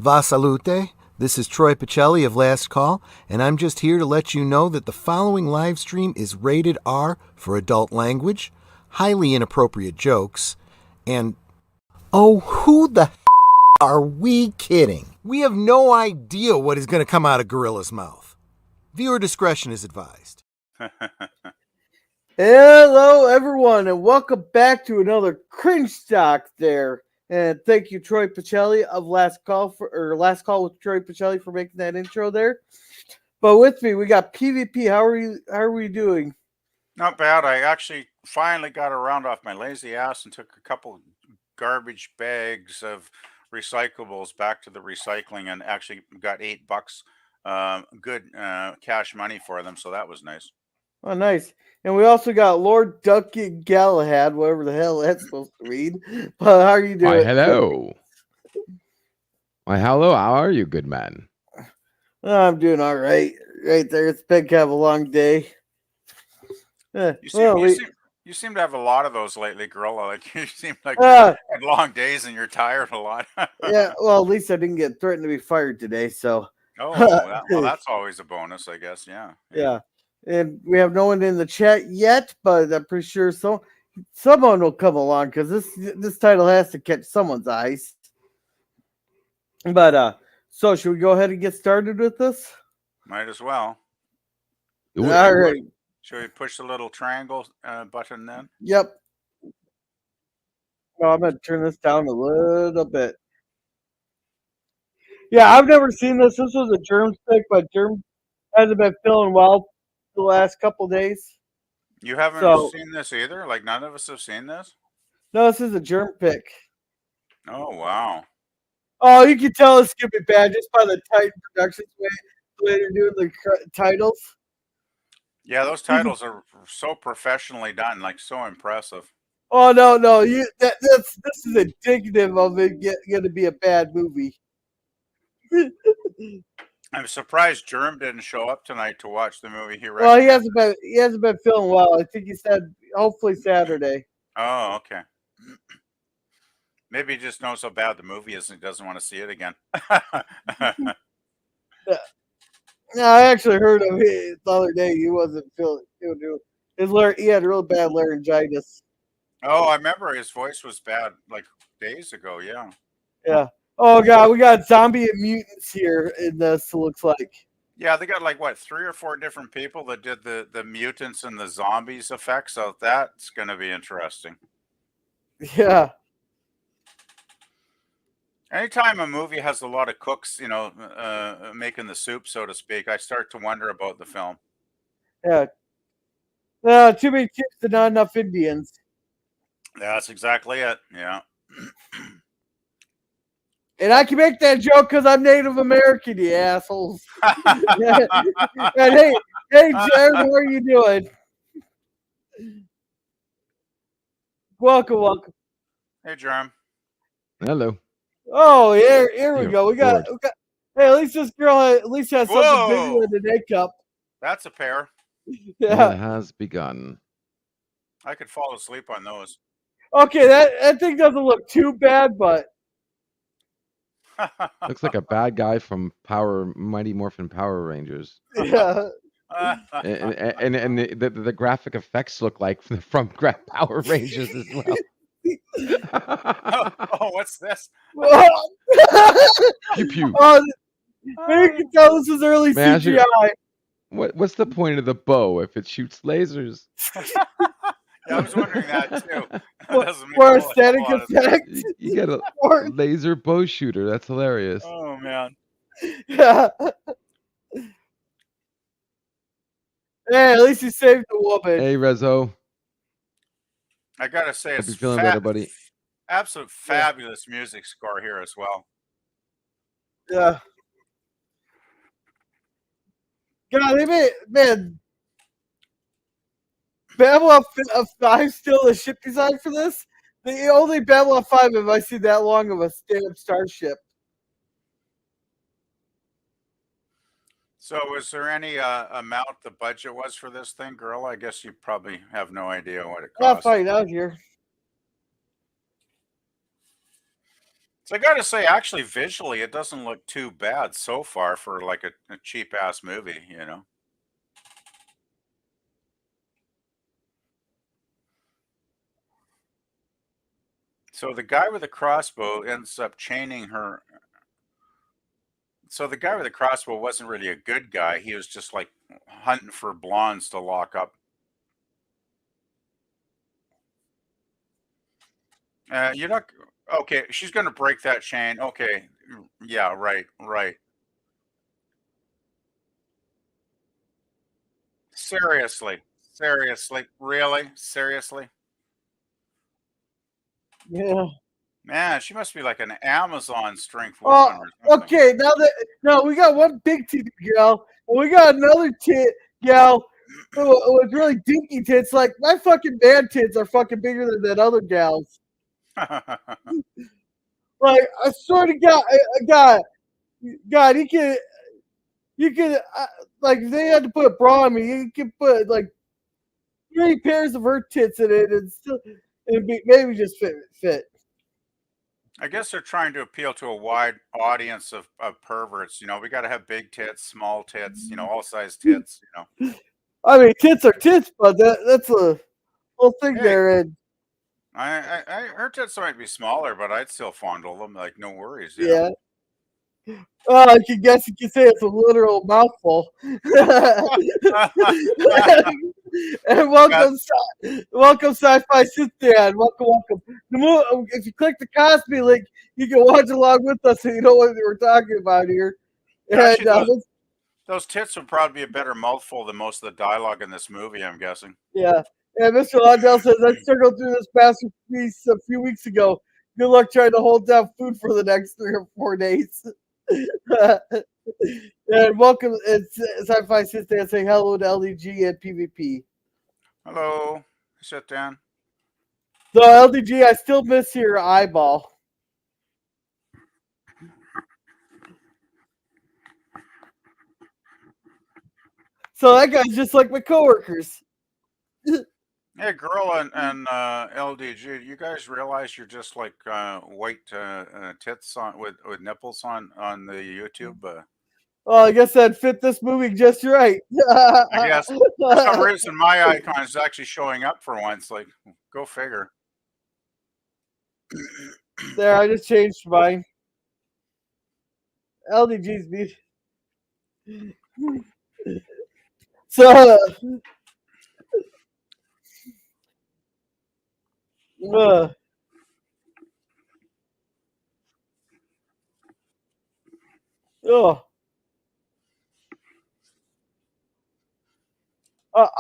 Va salute. This is Troy Pacelli of Last Call, and I'm just here to let you know that the following live stream is rated R for adult language, highly inappropriate jokes, and oh, who the are we kidding? We have no idea what is going to come out of Gorilla's mouth. Viewer discretion is advised. Hello, everyone, and welcome back to another Cringestock there. And thank you, Troy Pacelli of Last Call with Troy Pacelli for making that intro there. But with me, we got PvP. How are we doing? Not bad. I actually finally got around off my lazy ass and took a couple garbage bags of recyclables back to the recycling and actually got $8 good cash money for them. So that was nice. Oh, nice. And we also got Lord Duncan Galahad, whatever the hell that's supposed to mean. But how are you doing? Why, hello. Why, hello. How are you, good man? I'm doing all right. Right there. It's been kind of a long day. You seem to have a lot of those lately, Gorilla. Like you seem like you had long days and you're tired a lot. Yeah, well, at least I didn't get threatened to be fired today. So. Oh, well, that's always a bonus, I guess. Yeah. And we have no one in the chat yet, but I'm pretty sure someone will come along because this title has to catch someone's eyes. But so should we go ahead and get started with this? Might as well. All right. Should we push the little triangle button then? Yep. Oh, I'm gonna turn this down a little bit. Yeah, I've never seen this. This was a germ stick, but germ hasn't been feeling well the last couple days. You haven't seen this either? Like none of us have seen this? No, this is a germ pick. Oh, wow. Oh, you can tell it's gonna be bad just by the Titan Productions the way they're doing the titles. Yeah, those titles are so professionally done, like so impressive. Oh no, this is indicative of it going to be a bad movie. I'm surprised Germ didn't show up tonight to watch the movie. Well, he hasn't been feeling well. I think he said hopefully Saturday. Oh, okay. Maybe he just knows how bad the movie is and doesn't want to see it again. No, I actually heard him the other day. He wasn't feeling he had real bad laryngitis. Oh, I remember his voice was bad like days ago. Yeah. Yeah. Oh god, we got zombie and mutants here in this. Looks like. Yeah, they got like what 3 or 4 different people that did the mutants and the zombies effects. So that's going to be interesting. Yeah. Anytime a movie has a lot of cooks, making the soup, so to speak, I start to wonder about the film. Yeah. Too many chips and not enough Indians. That's exactly it. Yeah. And I can make that joke because I'm Native American, you assholes. And hey, Jared, how are you doing? Welcome. Hey, Jerm. Hello. Oh, here we go. We got. Hey, at least this girl has something bigger than an A cup. That's a pair. Yeah. It has begun. I could fall asleep on those. Okay, that thing doesn't look too bad, but looks like a bad guy from Mighty Morphin Power Rangers. Yeah. and the graphic effects look like from Power Rangers as well. Oh, what's this? Pew pew. Oh, you can tell this is early CGI. What's the point of the bow if it shoots lasers? Yeah, I was wondering that too. For aesthetic effects. You get a laser bow shooter. That's hilarious. Oh man. Yeah. Hey, at least you saved the woman. Hey, Rezo. I gotta say, Hope you're feeling better, buddy. Absolute fabulous music score here as well. Yeah. God, man. Babylon 5 still the ship design for this? The only Babylon 5 have I seen that long of a stand-up starship. So was there any amount the budget was for this thing, girl? I guess you probably have no idea what it cost. I'll find out here. So I got to say, actually, visually, it doesn't look too bad so far for like a cheap ass movie, you know. So the guy with the crossbow ends up chaining her. So the guy with the crossbow wasn't really a good guy. He was just like hunting for blondes to lock up. You're not okay. She's gonna break that chain. Okay, yeah, right, right. Seriously, seriously, really, seriously, Yeah. man. She must be like an Amazon strength Oh, woman or something. okay. Now we got one big titty gal, and we got another gal with really dinky tits. Like my fucking man tits are fucking bigger than that other gal's. Like I swear to God, God, you can like if they had to put a bra on me, you could put like 3 pairs of her tits in it, and still maybe just fit. I guess they're trying to appeal to a wide audience of perverts. You know, we got to have big tits, small tits, you know, all size tits. You know, I mean, tits are tits, but that's a whole thing hey, there. And her tits might be smaller, but I'd still fondle them. Like, no worries. You yeah. I can guess you can say it's a literal mouthful. And welcome, Sci-Fi Sit-Down. Welcome. If you click the Cosby link, you can watch along with us, so you know what we're talking about here. Actually, And, those tits would probably be a better mouthful than most of the dialogue in this movie. I'm guessing. yeah. And Mr. Londell says, I struggled through this masterpiece a few weeks ago. Good luck trying to hold down food for the next 3 or 4 days. And welcome, it's Sci-Fi Sit-Down saying hello to LDG and PvP. Hello, sit down. So LDG, I still miss your eyeball. So that guy's just like my coworkers. Hey, girl and LDG, you guys realize you're just like white tits on with nipples on the YouTube? Well, I guess that fit this movie just right. I guess for some reason my icon is actually showing up for once. Like, go figure. There, I just changed mine. LDG's me. So, oh.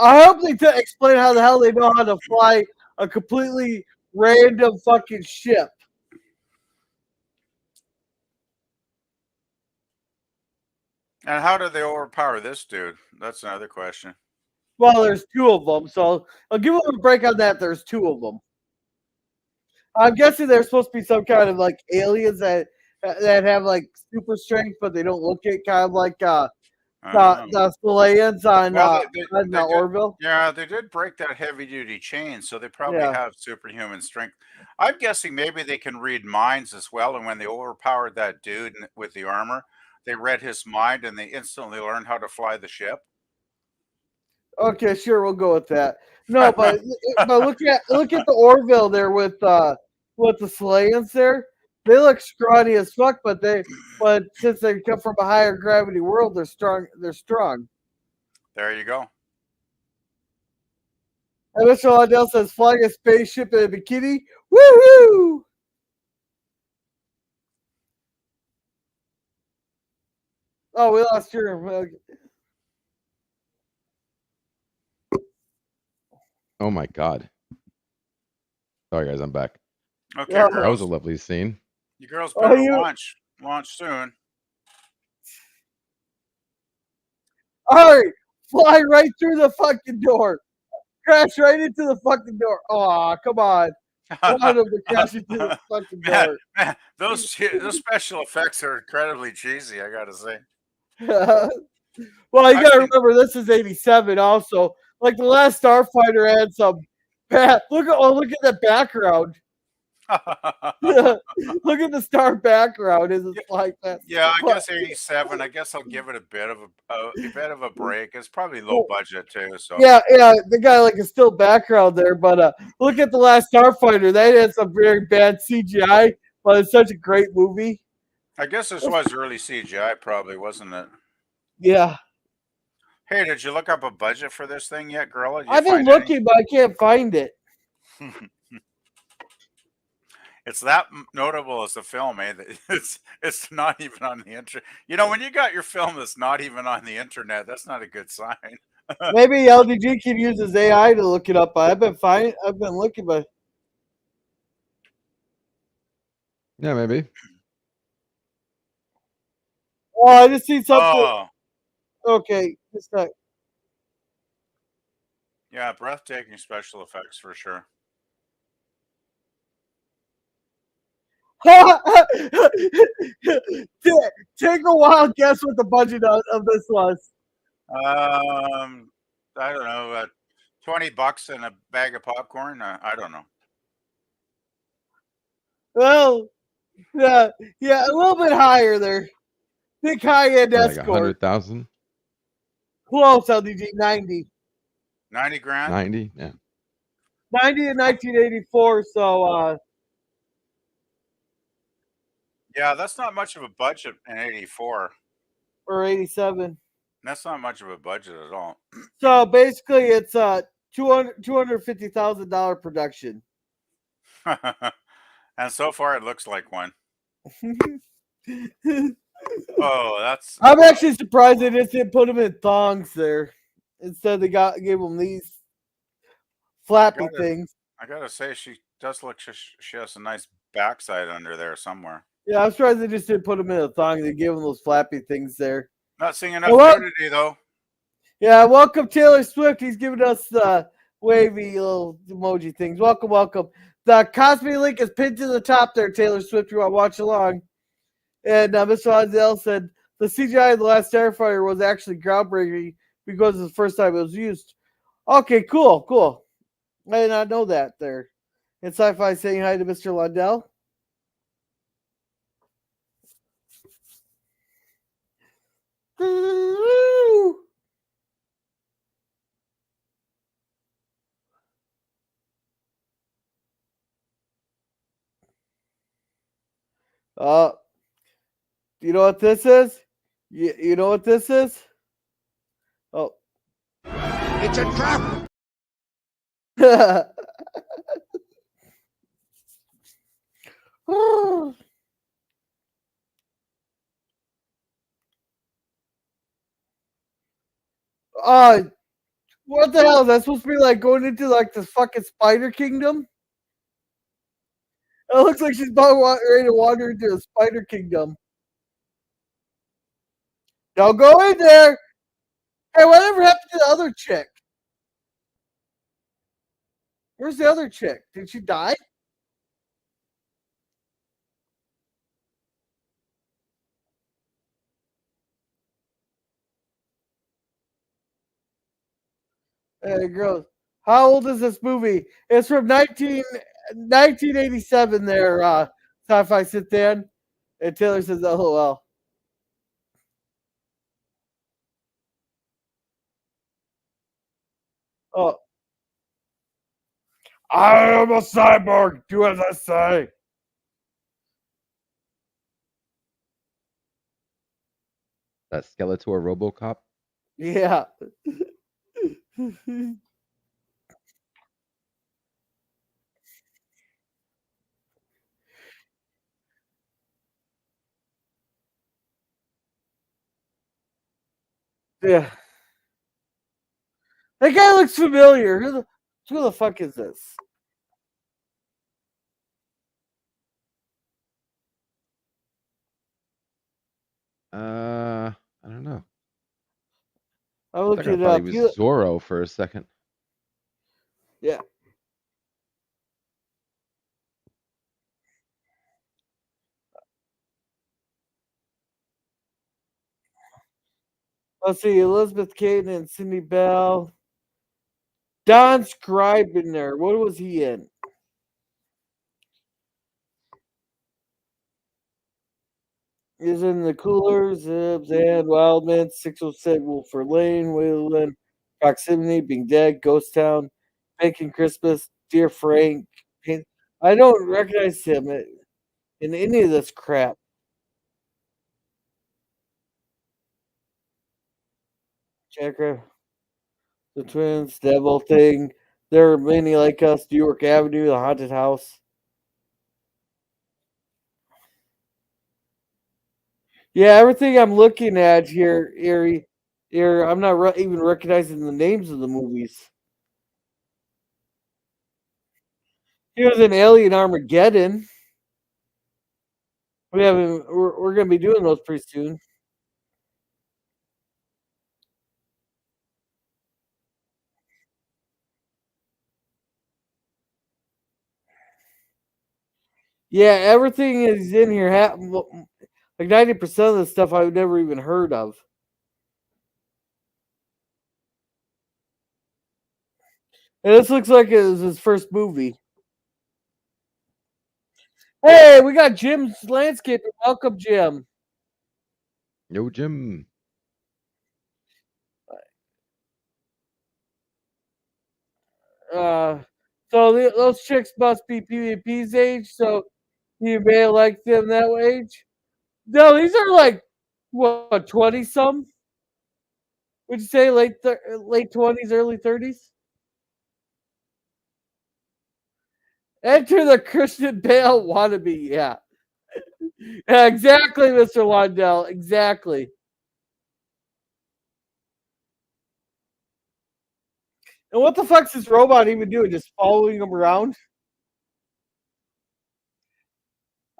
I hope they explain how the hell they know how to fly a completely random fucking ship. And how did they overpower this dude? That's another question. Well, there's 2 of them, so I'll give them a break on that. There's 2 of them. I'm guessing they're supposed to be some kind of like aliens that have like super strength, but they don't look it, kind of like the Spillans on Orville. Yeah, they did break that heavy duty chain, so they probably have superhuman strength. I'm guessing maybe they can read minds as well, and when they overpowered that dude with the armor, they read his mind and they instantly learned how to fly the ship. Okay, sure, we'll go with that. No, but look at the Orville there with the Slayans there. They look scrawny as fuck, but since they come from a higher gravity world, they're strong. They're strong. There you go. And Mr. Londell says, flying a spaceship in a bikini. Woohoo! Oh, we lost your. Oh my God. Sorry, guys, I'm back. Okay, Yeah. girls. That was a lovely scene. You girls better launch soon. All right, fly right through the fucking door. Crash right into the fucking door. Oh, come on. I want them to crash into the fucking door. Man, those special effects are incredibly cheesy, I gotta say. Well, you gotta remember this is '87 also. Like the last Starfighter had some bad look at that background. Look at the star background. Is it like that? Yeah, I guess 87. I guess I'll give it a bit of a break. It's probably low budget too. So Yeah, the guy like a still background there, but look at The Last Starfighter. That had some very bad CGI, but it's such a great movie. I guess this was early CGI, probably, wasn't it? Yeah, Hey, did you look up a budget for this thing yet, Gorilla? Did you I've been find any? looking, but I can't find it. It's that notable as a film, eh? That it's not even on the internet. You know, when you got your film that's not even on the internet, that's not a good sign. Maybe LDG can use his AI to look it up. I've been looking, but Yeah, maybe. oh, I just see something. Oh, Okay, it's not. yeah, breathtaking special effects for sure. Take a wild guess what the budget of this was. I don't know, $20 and a bag of popcorn. I don't know. Well, yeah, a little bit higher there. Think high-end Like escort. 100,000, Close, LDG, 90. 90 grand. 90. Yeah. 90 in 1984, so Yeah, that's not much of a budget in '84. or 87. That's not much of a budget at all. So basically, it's $250,000 production. And so far, it looks like one. Oh, that's. I'm actually surprised they just didn't put them in thongs there. Instead, they gave them these flappy things. I gotta say, she does look. She has a nice backside under there somewhere. Yeah, I'm surprised they just didn't put them in a thong. They gave them those flappy things there. Not seeing enough nudity though. Yeah, welcome Taylor Swift. He's giving us the wavy little emoji things. Welcome, welcome. The Cosby link is pinned to the top there, Taylor Swift. You want to watch along. And Mr. Hazel said the CGI of The Last Starfighter was actually groundbreaking because it's the first time it was used. Okay, cool. I did not know that there. And Sci-Fi saying hi to Mr. Lundell. You know what this is? You know what this is? Oh. It's a trap! What the hell? Is that supposed to be like going into like the fucking spider kingdom? It looks like she's about ready to wander into the spider kingdom. Don't go in there. Hey, whatever happened to the other chick? Where's the other chick? Did she die? Hey, girls. How old is this movie? It's from 1987 there, Sci-Fi Sit Down. And Taylor says, LOL. Oh. I am a cyborg. Do as I say. That Skeletor RoboCop. Yeah. Yeah. That guy looks familiar. Who the fuck is this? I don't know. I'm I looking it thought up. he was Zorro for a second. Yeah. Let's see. Elizabeth Kaitan and Cindy Bell. Don Scribner. What was he in? is in the coolers, and Wildman, 607 Wolfer Lane, Wayland, Proximity, Being Dead, Ghost Town, Bacon Christmas, Dear Frank. I don't recognize him in any of this crap. Checker, The Twins, Devil Thing, There Are Many Like Us, New York Avenue, The Haunted House. Yeah, everything I'm looking at here, I'm not even recognizing the names of the movies. He was in Alien Armageddon. We're going to be doing those pretty soon. Yeah, everything is in here. Like 90% of the stuff I've never even heard of. And this looks like it was his first movie. Hey, we got Jim's landscaping. Welcome, Jim. Yo, Jim. So those chicks must be PvP's age, so you may like them that age. No, these are like what 20 some? Would you say late 20s, early 30s? Enter the Christian Bale wannabe. Yeah. Yeah, exactly, Mr. Lundell. Exactly. And what the fuck's this robot even doing? Just following him around?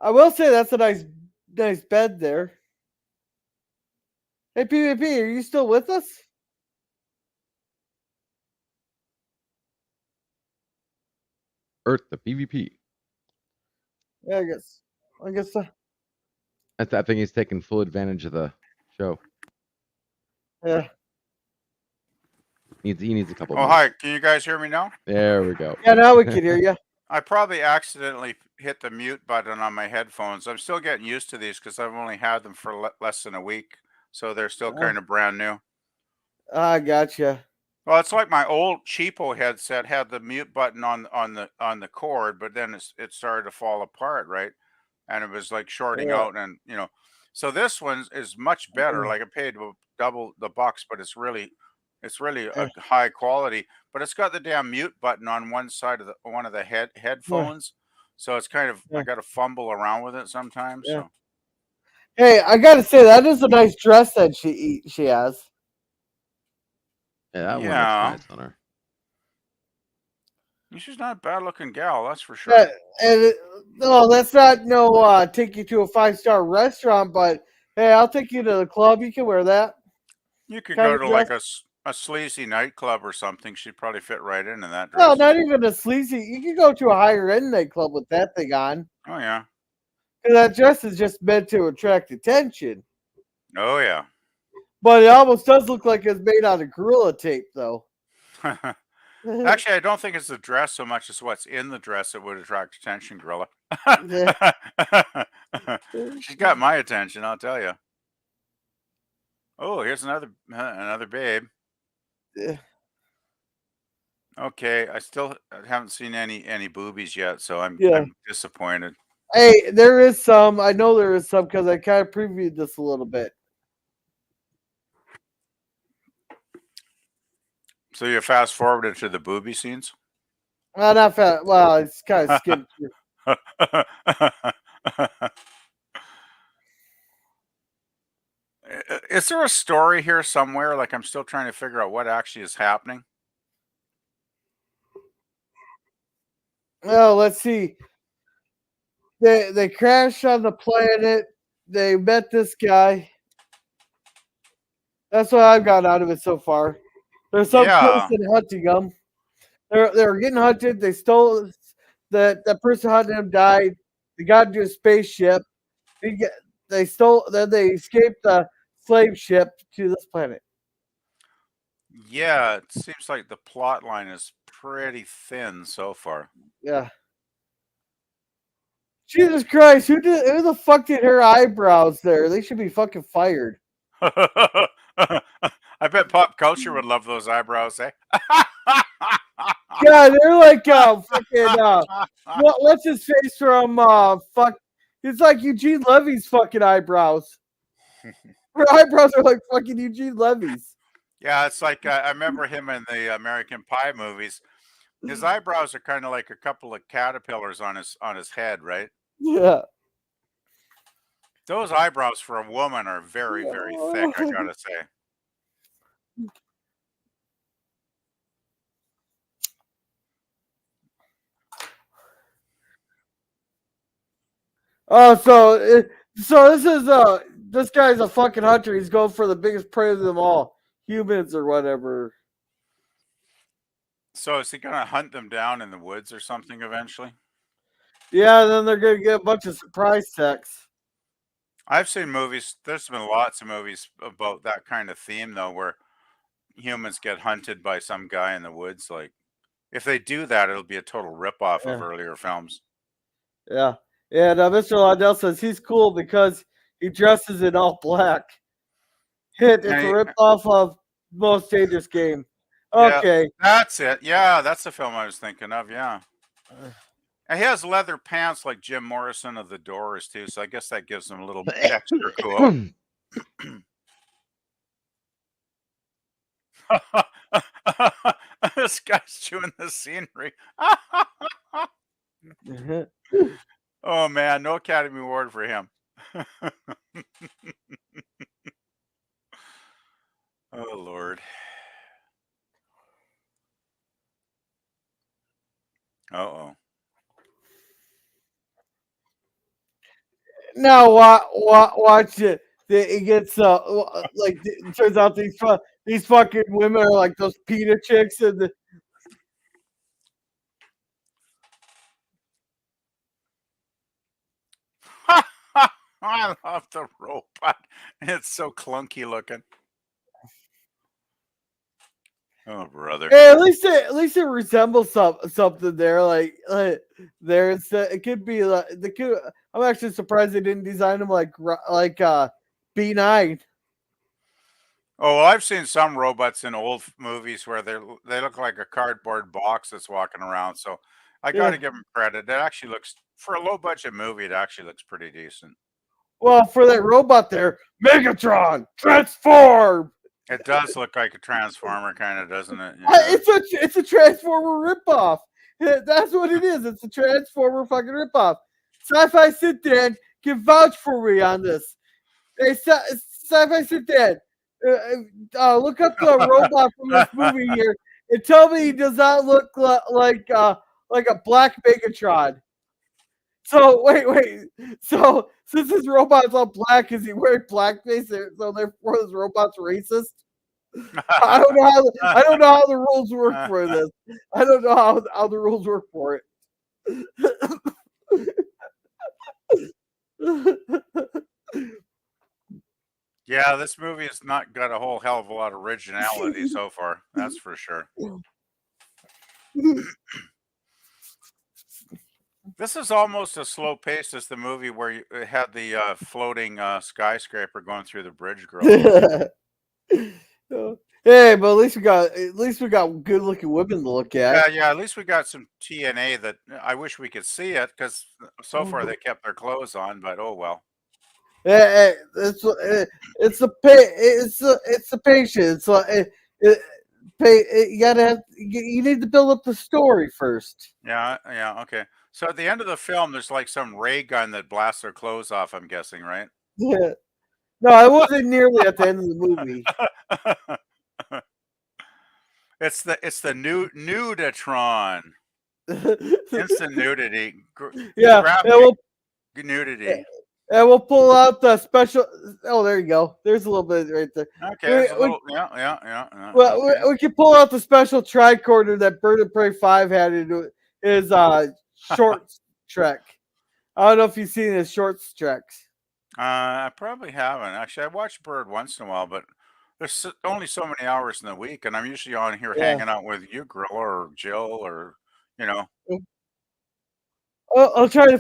I will say that's a nice bed there. Hey, PvP, are you still with us? Earth, the PvP. Yeah, I guess so. I think he's taking full advantage of the show. Yeah. He needs a couple. Oh, hi. Can you guys hear me now? There we go. Yeah, now we can hear you. I probably accidentally hit the mute button on my headphones. I'm still getting used to these because I've only had them for less than a week, so they're still kind of brand new. I gotcha. Well, it's like my old cheapo headset had the mute button on the cord, but then it started to fall apart, right? And it was like shorting out, and so this one is much better. Like I paid double the bucks, but it's really a high quality. But it's got the damn mute button on one side of one of the headphones, so it's kind of I got to fumble around with it sometimes. Yeah. So Hey, I gotta say that is a nice dress that she has. Yeah, that one looks nice on her. She's not a bad looking gal, that's for sure. No, that's not take you to a 5-star restaurant, but hey, I'll take you to the club. You can wear that. You could go to like a sleazy nightclub or something. She'd probably fit right into that dress. No, not even a sleazy. You can go to a higher end nightclub with that thing on. Oh yeah. Because that dress is just meant to attract attention. Oh yeah. But it almost does look like it's made out of Gorilla Tape, though. Actually, I don't think it's the dress so much as what's in the dress that would attract attention, Gorilla. She's got my attention, I'll tell you. Oh, here's another babe. Yeah. Okay, I still haven't seen any boobies yet, so I'm disappointed. Hey, there is some. I know there is some because I kind of previewed this a little bit. So you fast forwarded to the booby scenes? Well, not fast. Well, it's kind of skimmed through. Is there a story here somewhere? Like I'm still trying to figure out what actually is happening. Well, let's see. They crashed on the planet. They met this guy. That's what I've got out of it so far. There's some person hunting them. They were getting hunted. They stole that person hunting them died. They got into a spaceship. They stole. Then they escaped the slave ship to this planet. Yeah, it seems like the plot line is pretty thin so far. Yeah. Jesus Christ, who the fuck did her eyebrows there? They should be fucking fired. I bet pop culture would love those eyebrows, eh? Yeah, they're like fucking what's his face from fuck? It's like Eugene Levy's fucking eyebrows. Her eyebrows are like fucking Eugene Levy's. Yeah, it's like I remember him in the American Pie movies. His eyebrows are kind of like a couple of caterpillars on his head, right? Yeah. Those eyebrows for a woman are very, very thick, I gotta say. Oh, so this guy's a fucking hunter. He's going for the biggest prey of them all, humans or whatever. So is he gonna hunt them down in the woods or something eventually? Yeah, and then they're gonna get a bunch of surprise sex. I've seen movies. There's been lots of movies about that kind of theme, though, where humans get hunted by some guy in the woods. Like, if they do that, it'll be a total ripoff of Yeah. earlier films. Yeah, and Mr. Lodell says he's cool because he dresses in all black. It's a ripoff of Most Dangerous Game. Okay. Yeah, that's it. Yeah, that's the film I was thinking of. Yeah. And he has leather pants like Jim Morrison of the Doors too, so I guess that gives him a little extra cool. This guy's chewing the scenery. Oh man, no Academy Award for him. Oh Lord. Uh-oh. Now watch it. It gets like it turns out these fucking women are like those PETA chicks and the, I love the robot. It's so clunky looking. Oh brother. hey, at least it resembles something there. Like there's it could be like I'm actually surprised they didn't design them like B9. Oh, well, I've seen some robots in old movies where they look like a cardboard box that's walking around. So I got to Yeah. give them credit. It actually looks, for a low budget movie, it actually looks pretty decent. Well, for that robot there, Megatron, transform. It does look like a Transformer, kind of, doesn't it? It's a Transformer ripoff. That's what it is. It's a Transformer fucking ripoff. Sci-Fi Sit Dan can vouch for me on this. Hey, Sci-Fi Sit Dan, look up the robot from this movie here and tell me he does not look like a black Megatron. So wait. So since this robot's all black, is he wearing blackface? So therefore, this robot's racist. I don't know how the rules work for this. I don't know how the rules work for it. Yeah, this movie has not got a whole hell of a lot of originality so far. That's for sure. This is almost as slow paced as the movie where you had the floating skyscraper going through the bridge grill. Hey, but at least we got good looking women to look at. Yeah. At least we got some TNA that I wish we could see it because so far they kept their clothes on. But oh well. It's the patience. You need to build up the story first. Yeah. Okay. So at the end of the film, there's like some ray gun that blasts their clothes off. I'm guessing, right? Yeah. No, it wasn't nearly at the end of the movie. It's the nudatron. Instant nudity. Yeah. Nudity. And we'll pull out the special. Oh, there you go. There's a little bit right there. Okay. Yeah. Well, okay. we can pull out the special tricorder that Bird of Prey 5 had into his shorts trek. I don't know if you've seen his shorts treks. I probably haven't. Actually, I watch Bird once in a while, but there's only so many hours in the week, and I'm usually on here hanging out with you, Grill, or Jill, or I'll try to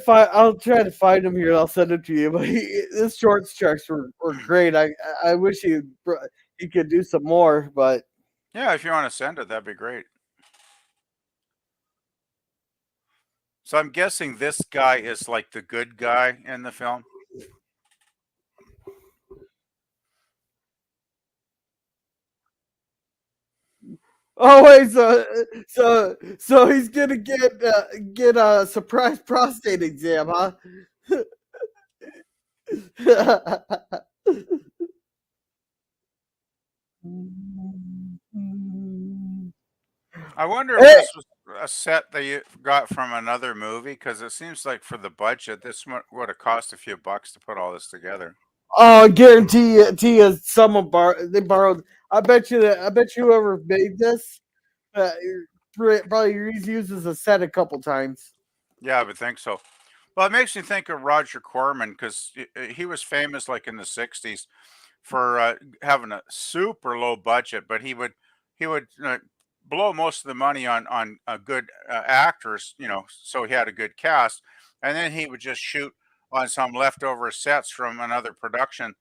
find him here. And I'll send it to you. But his short tracks were great. I wish he could do some more. But Yeah, if you want to send it, that'd be great. So I'm guessing this guy is like the good guy in the film. oh wait, so he's gonna get a surprise prostate exam, huh? I wonder if this was a set that you got from another movie, because it seems like for the budget, this would have cost a few bucks to put all this together. Oh, I guarantee you, someone they borrowed. I bet you whoever made this probably uses a set a couple times. Yeah, I would think so. Well, it makes me think of Roger Corman, because he was famous like in the '60s for having a super low budget, but he would blow most of the money on good actors, so he had a good cast, and then he would just shoot on some leftover sets from another production,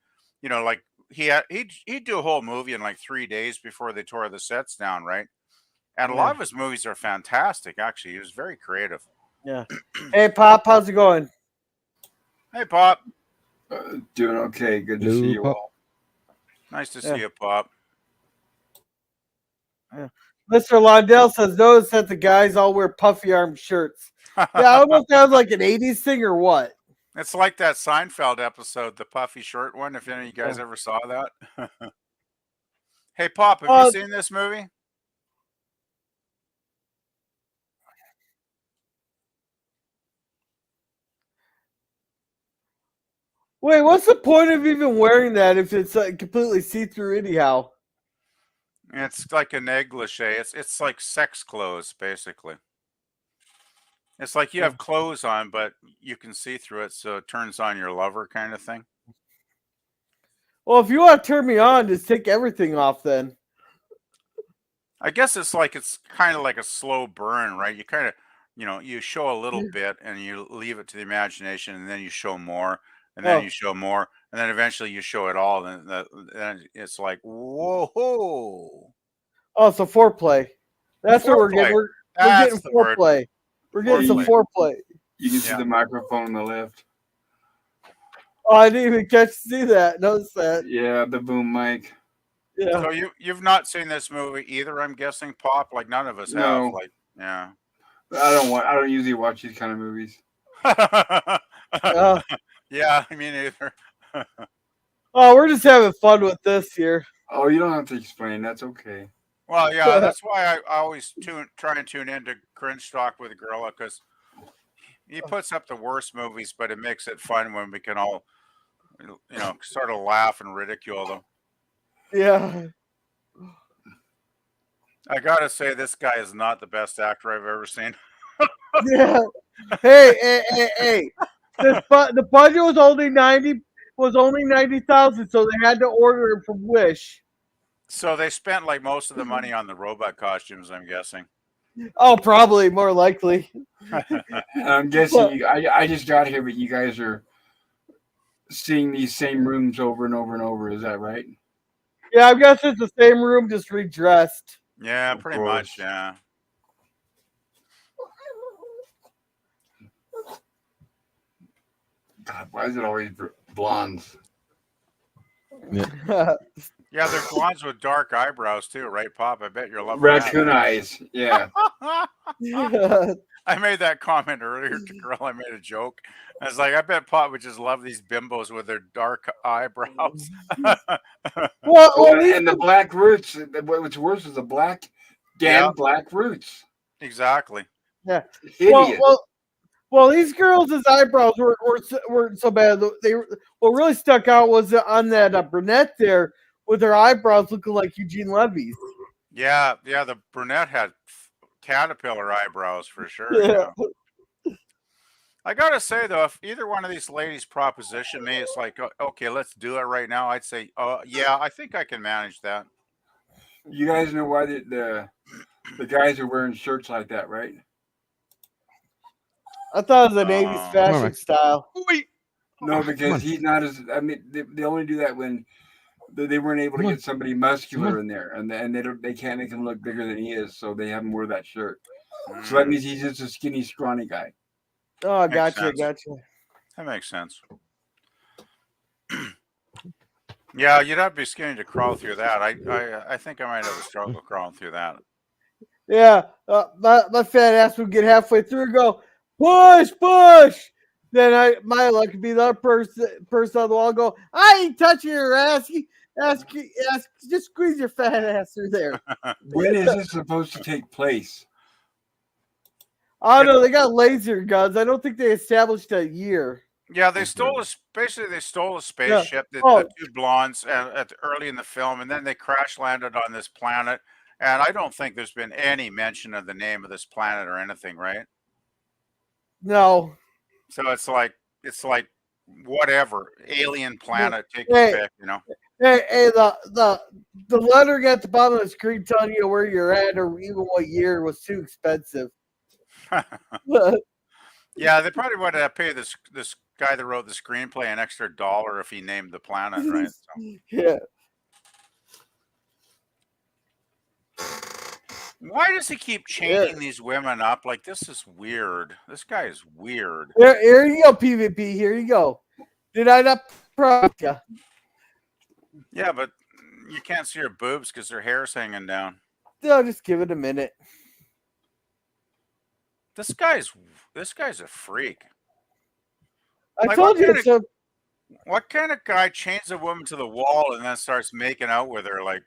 like he'd do a whole movie in like 3 days before they tore the sets down, right? And a lot of his movies are fantastic. Actually, he was very creative. Yeah. Hey, Pop, how's it going? Hey, Pop. Doing okay. Good to see you all. Nice to see you, Pop. Yeah. Mr. Londell says, notice that the guys all wear puffy arm shirts. Yeah, I don't know if that was like an 80s thing or what. It's like that Seinfeld episode, the puffy shirt one, if any of you guys ever saw that. Hey, Pop, have you seen this movie? Wait, what's the point of even wearing that if it's completely see-through anyhow? It's like a negligee. It's like sex clothes, basically. It's like you have clothes on, but you can see through it, so it turns on your lover kind of thing. Well, if you want to turn me on, just take everything off then. I guess it's kind of like a slow burn, right? You kind of, you show a little bit and you leave it to the imagination, and then you show more, and then you show more, and then eventually you show it all, and then it's like, whoa. Oh, so foreplay. That's what we're getting. We're getting foreplay. We're getting some foreplay. You can see the microphone on the left. Oh, I didn't even see that. Notice that. Yeah, the boom mic. Yeah. So you've not seen this movie either, I'm guessing, Pop? Like none of us have. Like, yeah. I don't usually watch these kind of movies. Yeah, me neither. Oh, we're just having fun with this here. Oh, you don't have to explain. That's okay. Well, yeah, that's why I always try and tune into Cringestock with Gorilla, because he puts up the worst movies, but it makes it fun when we can all, sort of laugh and ridicule them. Yeah. I gotta say, this guy is not the best actor I've ever seen. Yeah. Hey. The budget was only 90,000, so they had to order it from Wish. So they spent like most of the money on the robot costumes, I'm guessing. Oh, probably, more likely. I'm guessing I just got here, but you guys are seeing these same rooms over and over and over. Is that right? Yeah, I guess it's the same room, just redressed. Yeah, pretty much, yeah. God, why is it always blondes? Yeah. Yeah, they're blondes with dark eyebrows too, right, Pop? I bet you're loving raccoon eyes. Yeah. I made that comment earlier to Girl. I made a joke. I was like, I bet Pop would just love these bimbos with their dark eyebrows. And the black roots. What's worse is the black roots. Exactly. Yeah. Hideous. Well, these girls' eyebrows weren't so bad. What really stuck out was on that brunette there with her eyebrows looking like Eugene Levy's. Yeah. The brunette had caterpillar eyebrows for sure. Yeah. I gotta say though, if either one of these ladies proposition me, it's like, okay, let's do it right now. I'd say, yeah, I think I can manage that. You guys know why the guys are wearing shirts like that, right? I thought it was an 80s fashion Alright. style. No, Oh, come because on. he's not as. I mean, they only do that when they weren't able to Come on. get somebody muscular in there, and they can't make him look bigger than he is, so they have him wear that shirt. So that means he's just a skinny, scrawny guy. Oh, I Makes gotcha, sense. gotcha. That makes sense. Yeah, you'd have to be skinny to crawl through that. I think I might have a struggle crawling through that. Yeah, my fat ass would get halfway through and go, push, push. Then my luck would be the other person on the wall go, I ain't touching your ass. Just squeeze your fat ass through there. When is this supposed to take place? Oh no, they got laser guns. I don't think they established a year. Yeah, they stole basically they stole a spaceship, Oh. the two blondes early in the film, and then they crash landed on this planet. And I don't think there's been any mention of the name of this planet or anything, right? No. So it's like whatever alien planet, take Hey. your pick, you know. Hey, the lettering at the bottom of the screen telling you where you're at or even what year was too expensive. Yeah, they probably would have paid this guy that wrote the screenplay an extra $1 if he named the planet, right? So. Yeah. Why does he keep chaining these women up? Like, this is weird. This guy is weird. Here you go, PvP. Here you go. Did I not promise you? Yeah, but you can't see her boobs because her hair's hanging down. No, just give it a minute. This guy's a freak. I Like, told you. So, what kind of guy chains a woman to the wall and then starts making out with her? Like,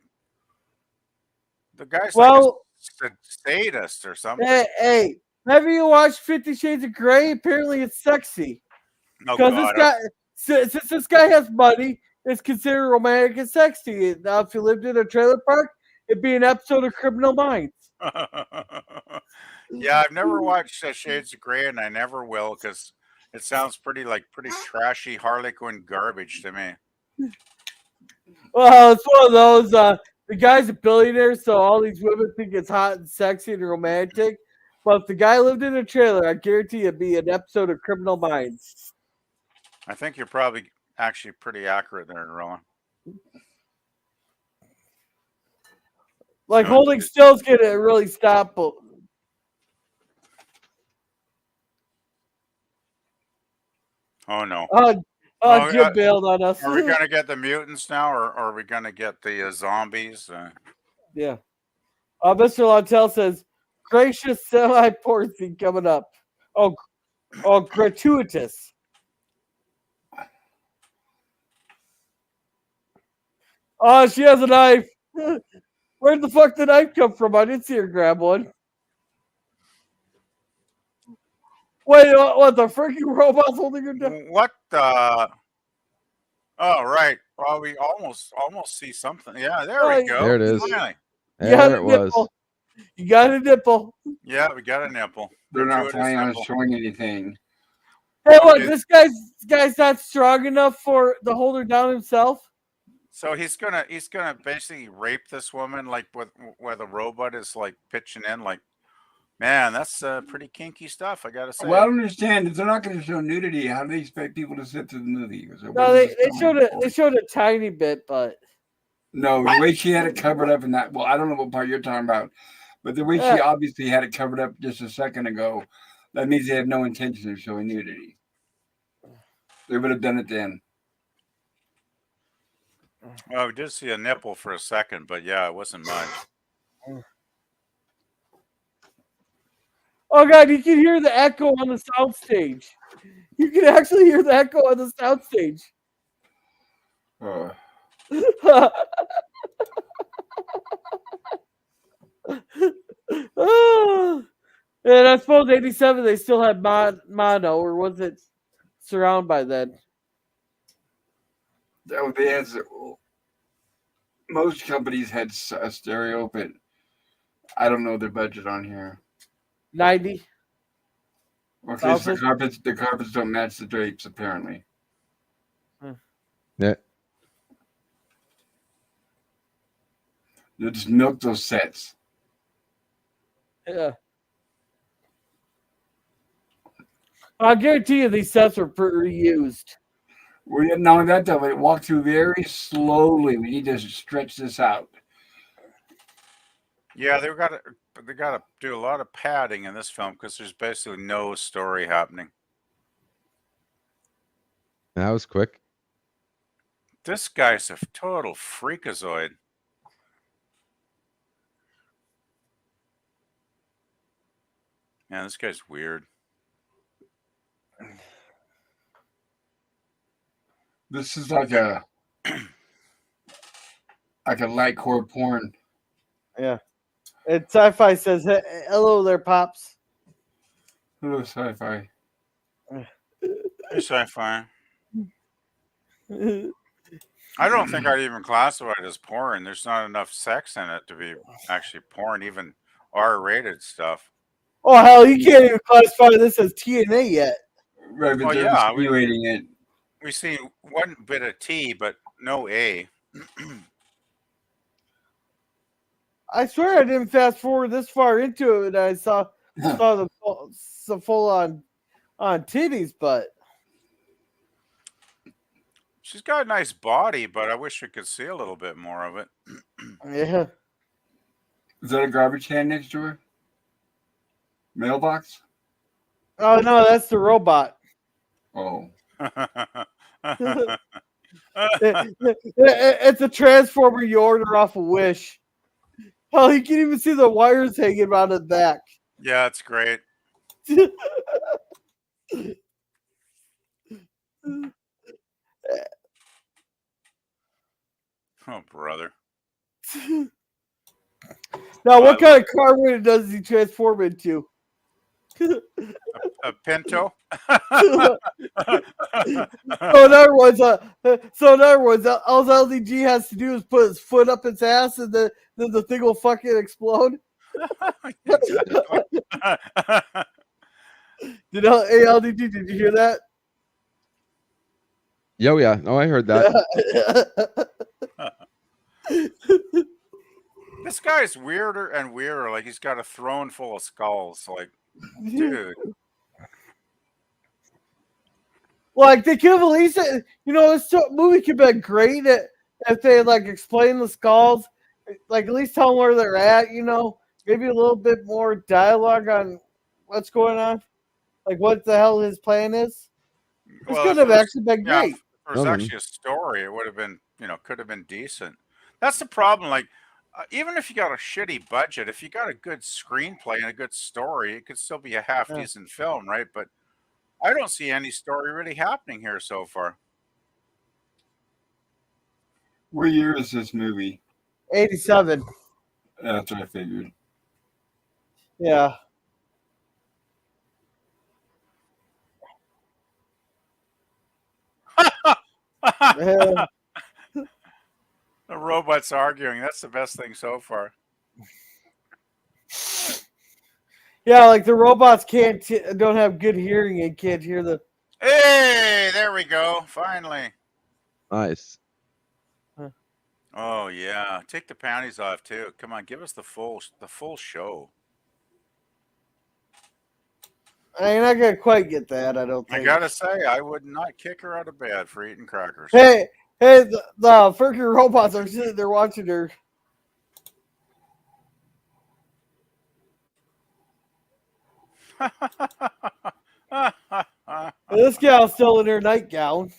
the guy's like a sadist or something. Hey, have you watched 50 Shades of Grey? Apparently, it's sexy. Oh, Because God. this guy, since this guy has money, it's considered romantic and sexy. Now, if you lived in a trailer park, it'd be an episode of Criminal Minds. Yeah, I've never watched Shades of Grey, and I never will because it sounds pretty trashy Harlequin garbage to me. Well, it's one of those. The guy's a billionaire, so all these women think it's hot and sexy and romantic. But if the guy lived in a trailer, I guarantee it'd be an episode of Criminal Minds. I think you're probably actually pretty accurate there, Roland. Like holding still's gonna really stop. Oh no! Jim bailed on us. Are we gonna get the mutants now, or are we gonna get the zombies? Yeah. Mr. Lontel says, "Gracious semi-port scene coming up." Oh, gratuitous. Oh, she has a knife. Where'd the fuck the knife come from? I didn't see her grab one. Wait, what? The freaking robot's holding her down? What the? Oh, right. Well, we almost see something. Yeah, there we go. There it is. Finally. There it was. You got a nipple. Yeah, we got a nipple. They're not planning on showing anything. Hey, look, this guy's not strong enough to hold her down himself. So he's gonna basically rape this woman, like where the robot is like pitching in. Like, man, that's pretty kinky stuff, I gotta say. Well, I don't understand. If they're not going to show nudity, how do they expect people to sit through the movie? No, they showed a tiny bit, but no, the way she had it covered up in that. Well, I don't know what part you're talking about, but the way she obviously had it covered up just a second ago, that means they have no intention of showing nudity. They would have done it then. Well, we did see a nipple for a second, but yeah, it wasn't much. Oh God, you can hear the echo on the soundstage. You can actually hear the echo on the soundstage. And I suppose 87 they still had mono, or was it surround by then? Most companies had a stereo, but I don't know their budget on here. 90. Okay, so the carpets don't match the drapes apparently. Yeah. They'll just milk those sets. Yeah. I guarantee you these sets were reused. Well, not only that, though, but it walked through very slowly. We need to stretch this out. Yeah, they got to do a lot of padding in this film because there's basically no story happening. That was quick. This guy's a total freakazoid. Man, this guy's weird. This is like a light core porn. Yeah. And Sci-Fi says, hello there, Pops. Hello, Sci-Fi. Hey, Sci-Fi. I don't think I'd even classify it as porn. There's not enough sex in it to be actually porn, even R-rated stuff. Oh, hell, you can't even classify this as TNA yet. Right, but Oh, they're yeah, insinuating it. We see one bit of T, but no A. I swear I didn't fast forward this far into it and I saw the full on titties, but She's got a nice body, but I wish we could see a little bit more of it. yeah. Is that a garbage can next to her? Mailbox? Oh no, that's the robot. Oh. It's a transformer you order off a Wish. Oh, you can even see the wires hanging out of the back. Yeah, it's great. Oh, brother. Now, what kind of car does he transform into? A Pinto? So in other words, all LDG has to do is put his foot up its ass, and then the thing will fucking explode. Hey, LDG, did you hear that? Yo, yeah. Oh, I heard that. This guy's weirder and weirder. Like he's got a throne full of skulls. Like, dude. Like they could have at least, this movie could have been great if they like explain the skulls, like at least tell them where they're at. Maybe a little bit more dialogue on what's going on, like what the hell his plan is. This could have actually been great. If there was actually a story, it would have been, could have been decent. That's the problem. Like, even if you got a shitty budget, if you got a good screenplay and a good story, it could still be a half decent film, right? But I don't see any story really happening here so far. What year is this movie? 87. That's what I figured. Yeah. The robots arguing. That's the best thing so far. Yeah, like the robots don't have good hearing and can't hear the. Hey, there we go. Finally. Nice. Oh yeah, take the panties off too. Come on, give us the full show. You're not gonna quite get that, I don't think. I gotta say, I would not kick her out of bed for eating crackers. Hey, the freaking robots are sitting there watching her. This gal's still in her nightgown.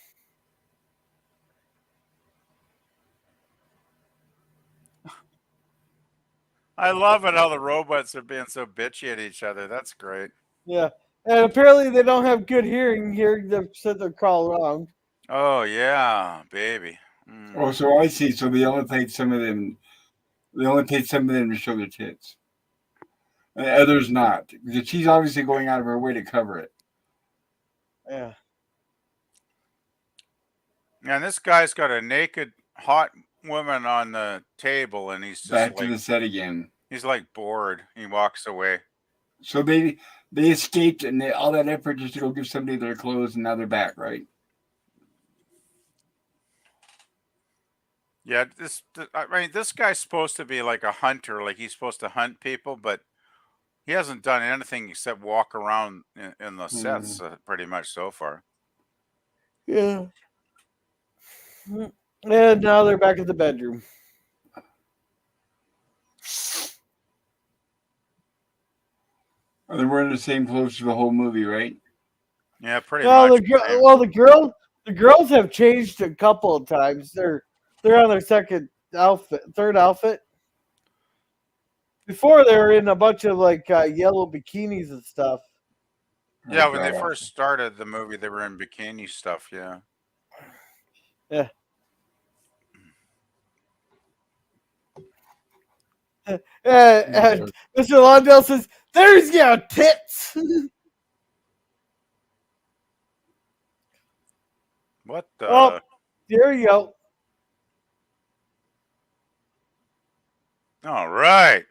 I love it how the robots are being so bitchy at each other. That's great. Yeah. And apparently they don't have good hearing them sit there crawl around. Oh yeah, baby. Oh, so I see. So they only paid some of them. They only paid some of them to show their tits, and others not, because she's obviously going out of her way to cover it. Yeah. And this guy's got a naked, hot woman on the table, and he's just Back to the set again. He's like bored. He walks away. So they escaped, and all that effort just to go give somebody their clothes, and now they're back, right? Yeah, this guy's supposed to be like a hunter, like he's supposed to hunt people, but he hasn't done anything except walk around in the sets pretty much so far. Yeah. And now they're back in the bedroom. They were in the same clothes for the whole movie, right? Yeah, pretty Well, much. the girls have changed a couple of times. They're on their third outfit. Before they were in a bunch of like yellow bikinis and stuff. Yeah, when they first started the movie, they were in bikini stuff. Yeah. Yeah. And Mr. Londell says, "There's your tits." What the? Oh, there you go. All right.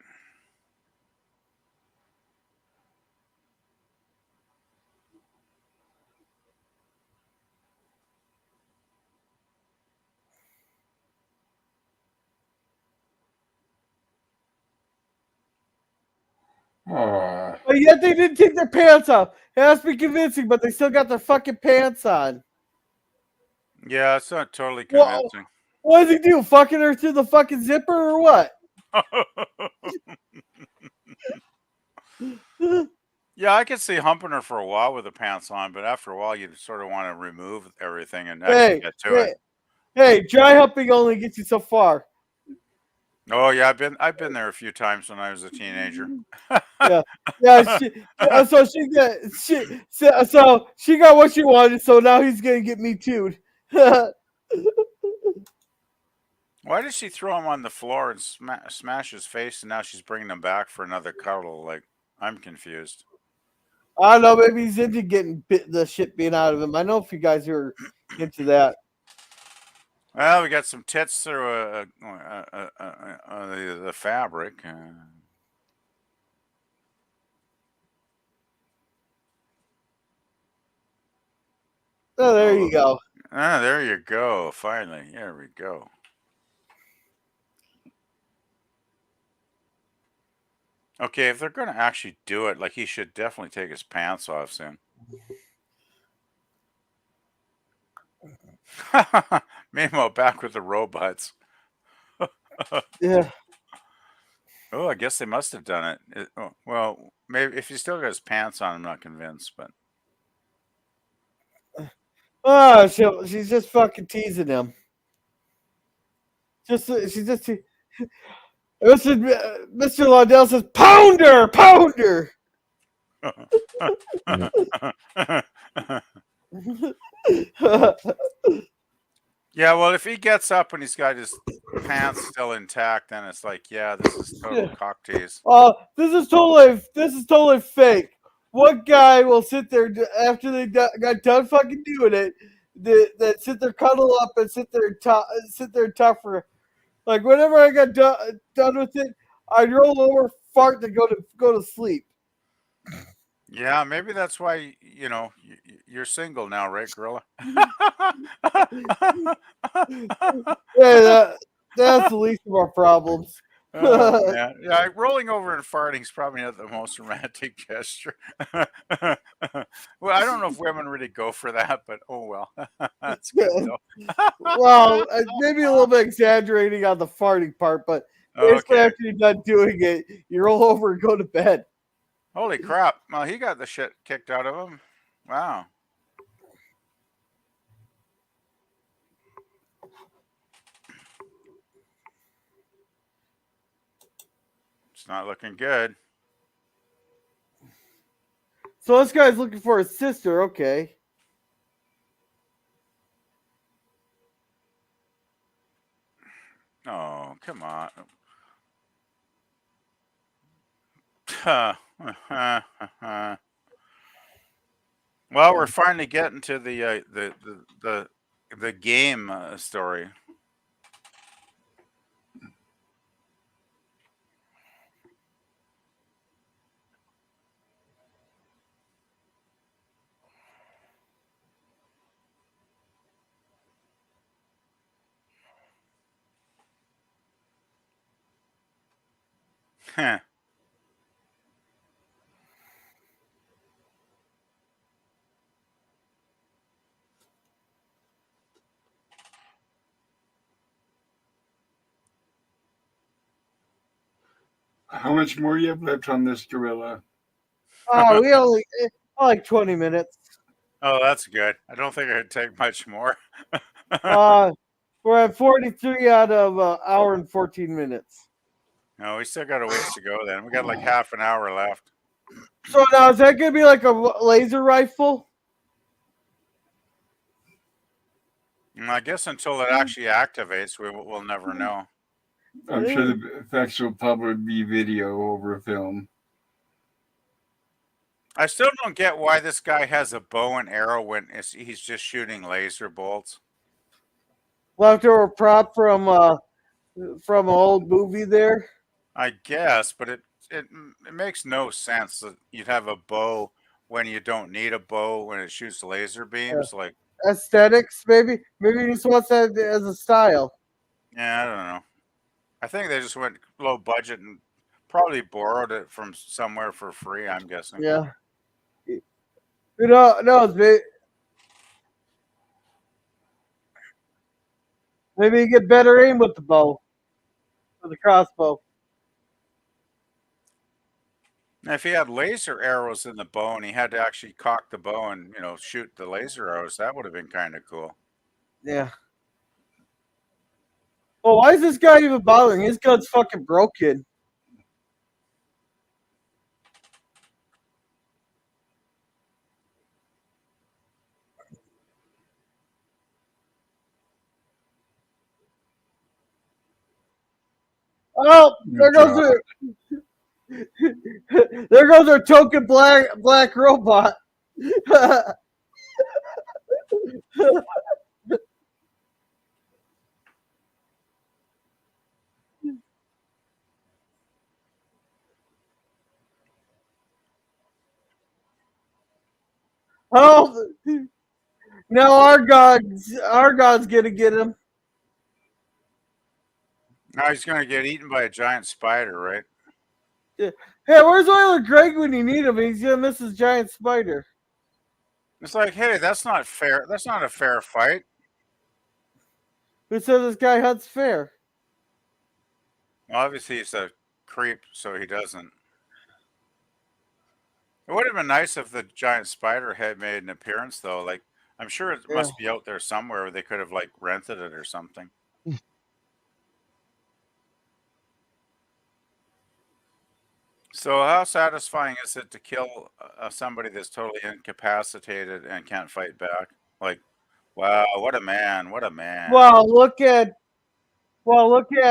But yet they didn't take their pants off. It has to be convincing, but they still got their fucking pants on. Yeah, it's not totally convincing. What does he do? Fucking her through the fucking zipper or what? Yeah, I could see humping her for a while with the pants on, but after a while, you sort of want to remove everything and actually get to it. Hey, dry humping only gets you so far. Oh yeah, I've been there a few times when I was a teenager. Yeah. So she got what she wanted. So now he's gonna get me too. Why did she throw him on the floor and smash his face, and now she's bringing him back for another cuddle? Like, I'm confused. I don't know. Maybe he's into getting the shit being out of him. I know if you guys are into that. Well, we got some tits through the fabric. Oh, there you go. Ah, there you go. Finally, there we go. Okay, if they're going to actually do it, like, he should definitely take his pants off soon. Meanwhile, back with the robots. Yeah. Oh, I guess they must have done it. Well, maybe if he still got his pants on, I'm not convinced, but. Oh, she's just fucking teasing him. She's just. Mr. Lundell says, "Pounder, pounder." Yeah, well, if he gets up and he's got his pants still intact, then it's like, yeah, this is total cock tease. Oh, this is totally fake. What guy will sit there after they got done fucking doing it? That sit there, cuddle up, and sit there and talk for. Like whenever I got done with it, I'd roll over, fart, to go to sleep. Yeah, maybe that's why you're single now, right, Gorilla? Yeah, that's the least of our problems. Yeah, rolling over and farting is probably not the most romantic gesture. Well, I don't know if women really go for that, but oh well. That's good though. Well, maybe a little bit exaggerating on the farting part, but basically after you're done doing it, you roll over and go to bed. Holy crap. Well, he got the shit kicked out of him. Wow. It's not looking good. So this guy's looking for his sister, okay. Oh, come on. Well, we're finally getting to the game story. Huh. How much more you have left on this gorilla? We only like 20 minutes. Oh, that's good. I don't think it'd take much more. We're at 43 out of hour and 14 minutes. No, we still got a ways to go then. We got like half an hour left. So now is that gonna be like a laser rifle? I guess until it actually activates, we'll never know. I'm sure the effects will probably be video over film. I still don't get why this guy has a bow and arrow when he's just shooting laser bolts. Leftover prop from an old movie there. I guess, but it makes no sense that you'd have a bow when you don't need a bow when it shoots laser beams. Like, Aesthetics, maybe he just wants that as a style. yeah, I don't know. I think they just went low budget and probably borrowed it from somewhere for free, I'm guessing. Yeah. You know, no, maybe you get better aim with the bow, with the crossbow. Now, if he had laser arrows in the bow and he had to actually cock the bow and, shoot the laser arrows, that would have been kind of cool. Yeah. Well, why is this guy even bothering? His gun's fucking broken. Oh, there goes there goes our token black robot. Oh, now our god's gonna get him. Now he's going to get eaten by a giant spider, right? Hey, where's Oiler Greg when you need him? He's gonna miss his giant spider. It's like, hey, that's not fair. That's not a fair fight. Who says this guy hunts fair? Well, obviously, he's a creep, so he doesn't. It would have been nice if the giant spider had made an appearance, though. Like, I'm sure it must be out there somewhere where they could have, like, rented it or something. So how satisfying is it to kill somebody that's totally incapacitated and can't fight back? Like, wow, what a man! What a man! Well, look at what the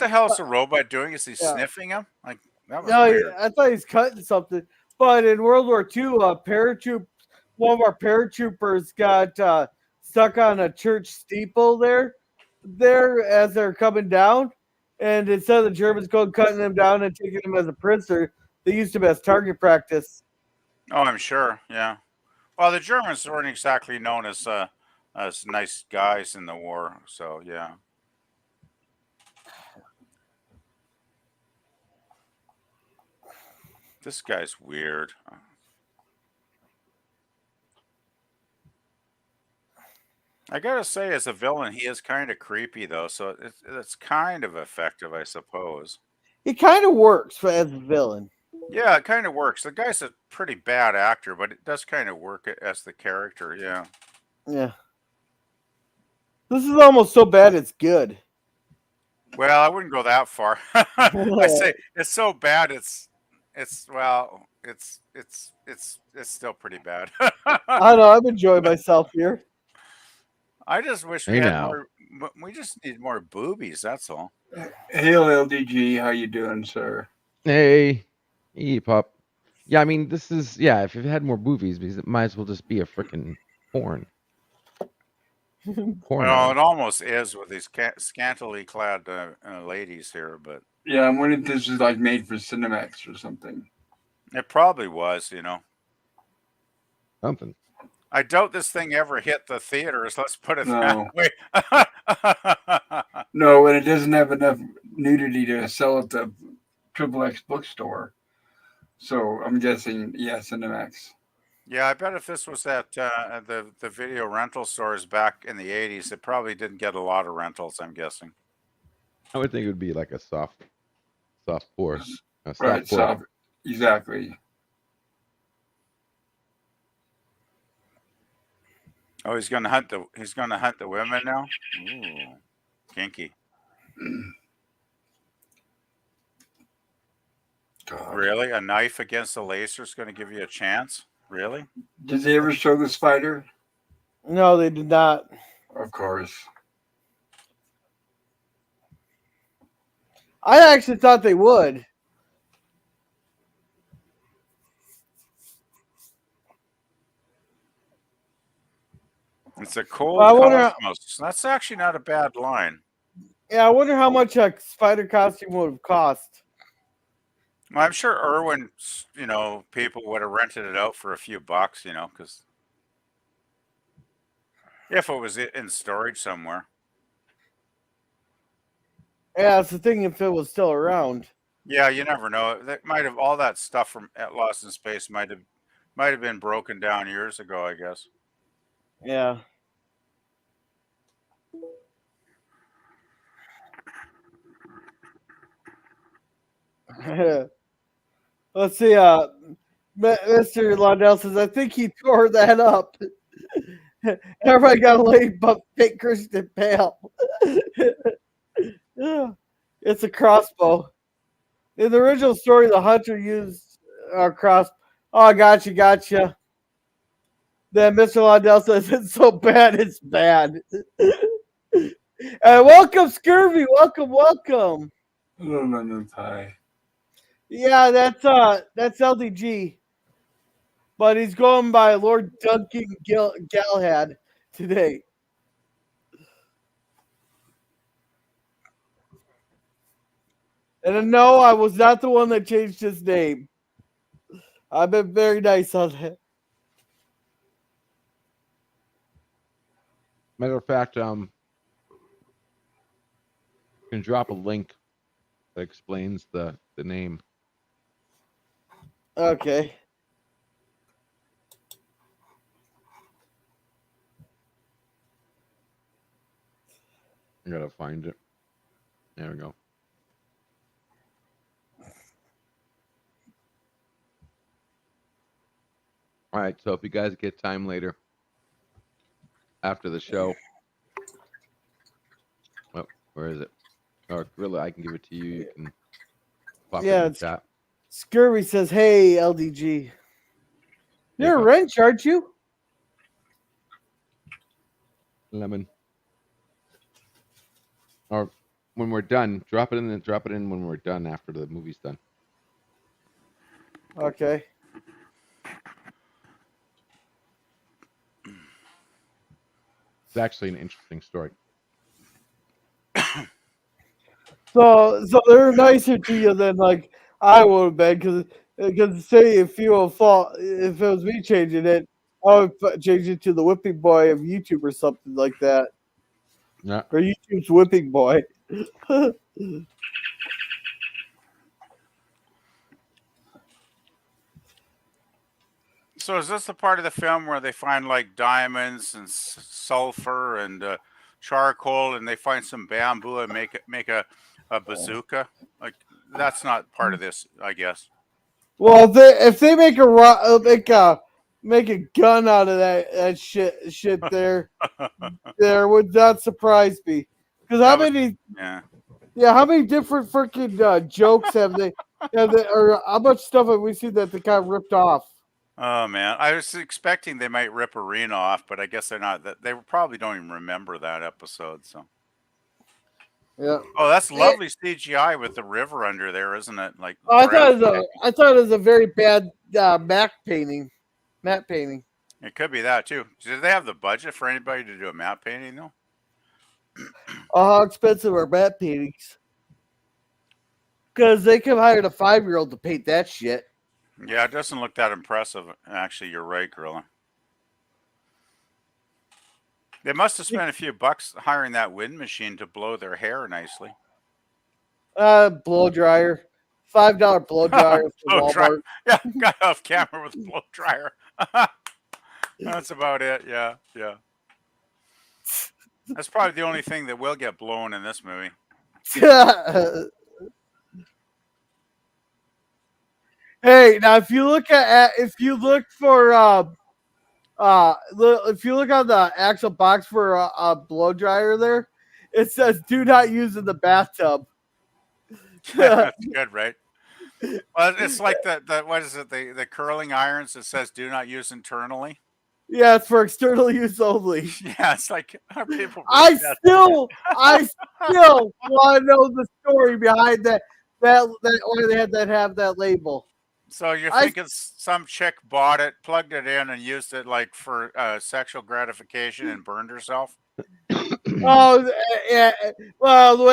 hell is the robot doing? Is he sniffing him? Like, that was weird. I thought he's cutting something. But in World War II, one of our paratroopers got stuck on a church steeple there as they're coming down. And instead of the Germans cutting him down and taking him as a prisoner, they used him as target practice. Oh, I'm sure. Yeah. Well, the Germans weren't exactly known as nice guys in the war, so yeah. This guy's weird. I gotta say, as a villain, he is kind of creepy, though, so it's kind of effective, I suppose. He kind of works as a villain. Yeah, it kind of works. The guy's a pretty bad actor, but it does kind of work as the character, yeah. Yeah. This is almost so bad it's good. Well, I wouldn't go that far. I say it's so bad it's still pretty bad. I know, I'm enjoying myself here. I just wish we had more. We just need more boobies. That's all. Hail LDG, how you doing, sir? Hey, pop. Yeah, I mean, this is if it had more boobies, because it might as well just be a freaking porn. Well, it almost is with these scantily clad ladies here, but yeah, I'm wondering if this is like made for Cinemax or something. It probably was, Something. I doubt this thing ever hit the theaters. Let's put it that way. No, and it doesn't have enough nudity to sell at the XXX bookstore. So I'm guessing, Cinemax. Yeah, I bet if this was at the video rental stores back in the 80s, it probably didn't get a lot of rentals, I'm guessing. I would think it would be like a soft pour. A soft Right, pour. soft. Exactly. Oh, he's gonna hunt the women now. Ooh, kinky. God. Really? A knife against a laser is going to give you a chance? Really? Did they ever show the spider? No, they did not. Of course. I actually thought they would. It's a cold Well, I wonder- cosmos. That's actually not a bad line. Yeah, I wonder how much a spider costume would have cost. Well, I'm sure Irwin's, people would have rented it out for a few bucks, because if it was in storage somewhere. Yeah, it's the thing if it was still around. Yeah, you never know. That might have all that stuff from Lost in Space might have been broken down years ago, I guess. Yeah. Let's see. Mr. Londell says, I think he tore that up. Everybody got laid but fake Christian Bale. Yeah. It's a crossbow. In the original story, the hunter used a cross. Oh, gotcha. Then Mr. Londell says, it's so bad, it's bad. Welcome, Scurvy. Welcome. Lemon pie. Yeah, that's LDG. But he's going by Lord Duncan Galahad today. And no, I was not the one that changed his name. I've been very nice on that. Matter of fact, can drop a link that explains the name. Okay. I gotta find it. There we go. All right, so if you guys get time later after the show, well, where is it? Or Gorilla, I can give it to you. You can pop it in the chat. Scurvy says, hey, LDG. You're a Yeah. wrench, aren't you? Lemon. Or when we're done, drop it in when we're done after the movie's done. Okay. It's actually an interesting story. So they're nicer to you than like I would have been because say if it was me changing it, I would change it to the whipping boy of YouTube or something like that. Yeah. Or YouTube's whipping boy. So is this the part of the film where they find like diamonds and sulfur and charcoal, and they find some bamboo and make a bazooka? Like that's not part of this, I guess. Well, if they make a gun out of that shit there would not surprise me. Because how many different freaking jokes have they or how much stuff have we seen that they got ripped off? Oh man, I was expecting they might rip Arena off, but I guess they're not. They probably don't even remember that episode. So, yeah. Oh, that's lovely CGI with the river under there, isn't it? Like, I thought it was a very bad matte painting. It could be that too. Did they have the budget for anybody to do a matte painting though? How expensive are matte paintings? Because they could have hired a 5-year-old to paint that shit. Yeah, it doesn't look that impressive. Actually, you're right, Gorilla. They must have spent a few bucks hiring that wind machine to blow their hair nicely. Blow dryer. $5 blow dryer from Walmart. Yeah, got off camera with a blow dryer. That's about it. Yeah. That's probably the only thing that will get blown in this movie. Hey, now if you look if you look on the actual box for a blow dryer there, it says "Do not use in the bathtub." That's good, right? Well, it's like the what is it? The curling irons that says "Do not use internally." Yeah, it's for external use only. Yeah, it's like are people? I still want to know the story behind that why they had that have that label. So you're thinking some chick bought it, plugged it in, and used it like for sexual gratification and burned herself? Oh, yeah. Well, the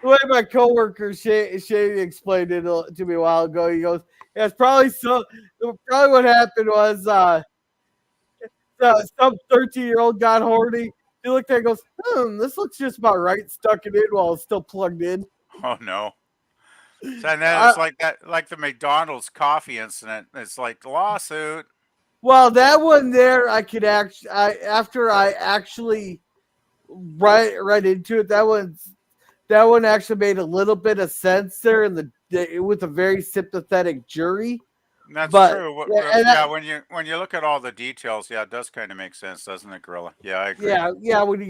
way my coworker Shady explained it to me a while ago, he goes, "Yeah, it's probably Probably what happened was some 13-year-old got horny. He looked at it and goes, this looks just about right." Stuck it in while it's still plugged in. Oh no! So, and then it's like that, like the McDonald's coffee incident. It's like lawsuit. Well, that one there, I could after I actually right into it, that one actually made a little bit of sense there, with a very sympathetic jury. That's true. When you look at all the details, yeah, it does kind of make sense, doesn't it, Gorilla? Yeah, I agree. Yeah. When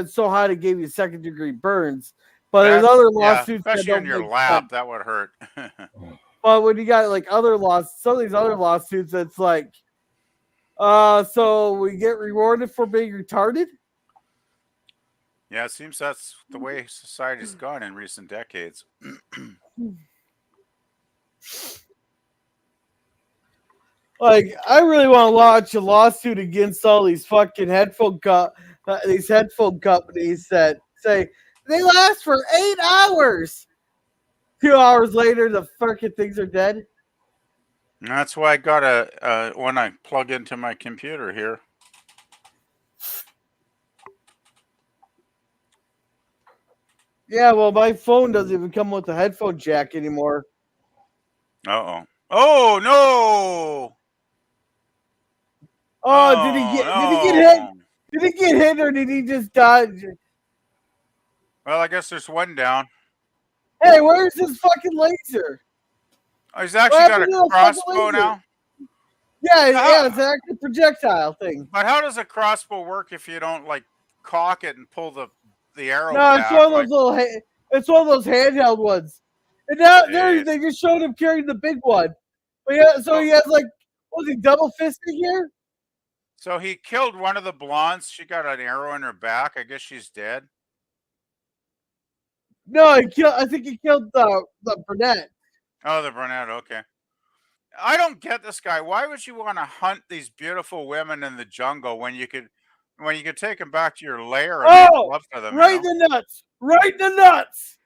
it's so hot, it gave you second-degree burns. But there's other lawsuits, especially in your lap, that would hurt. But when you got like some of these other lawsuits, it's like, so we get rewarded for being retarded. Yeah, it seems that's the way society's gone in recent decades. Like, I really want to launch a lawsuit against all these fucking headphone companies that say they last for 8 hours. 2 hours later, the fucking things are dead. And that's why I got a one I plug into my computer here. Yeah, well, my phone doesn't even come with a headphone jack anymore. Uh-oh. Oh, no! Oh, did he get hit? Did he get hit or did he just die? Well, I guess there's one down. Hey, where's his fucking laser? Oh, he's actually got a crossbow now? Yeah, it's an active projectile thing. But how does a crossbow work if you don't, like, cock it and pull the arrow No, back? it's one of those it's one of those handheld ones. And now they just showed him carrying the big one. But yeah, so he has like, was he double fisting here? So he killed one of the blondes. She got an arrow in her back. I guess she's dead. No, I think he killed the brunette. Oh, the brunette. Okay. I don't get this guy. Why would you want to hunt these beautiful women in the jungle when you could take them back to your lair and make love to them? Right in the nuts. Right in the nuts.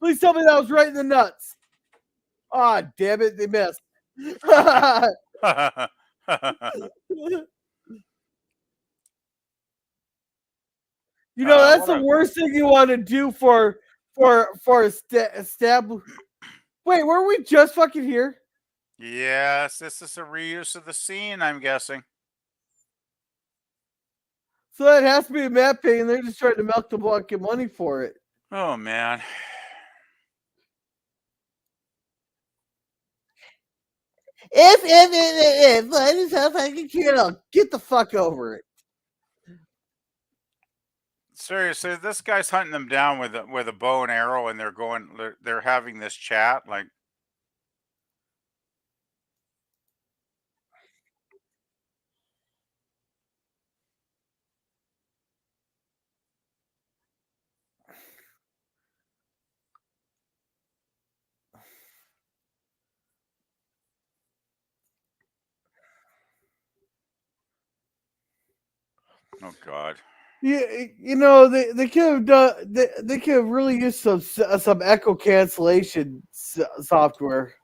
Please tell me that was right in the nuts. Ah, damn it, they missed. You know, that's the worst thing you want to do for stab. Wait, were we just fucking here? Yes, this is a reuse of the scene, I'm guessing. So that has to be a map pay, and they're just trying to milk the fucking money for it. Oh, man. If I just have fucking kill, get the fuck over it. Seriously, this guy's hunting them down with a bow and arrow, and they're having this chat like. Oh God. Yeah, you know they could have done. They could have really used some echo cancellation software.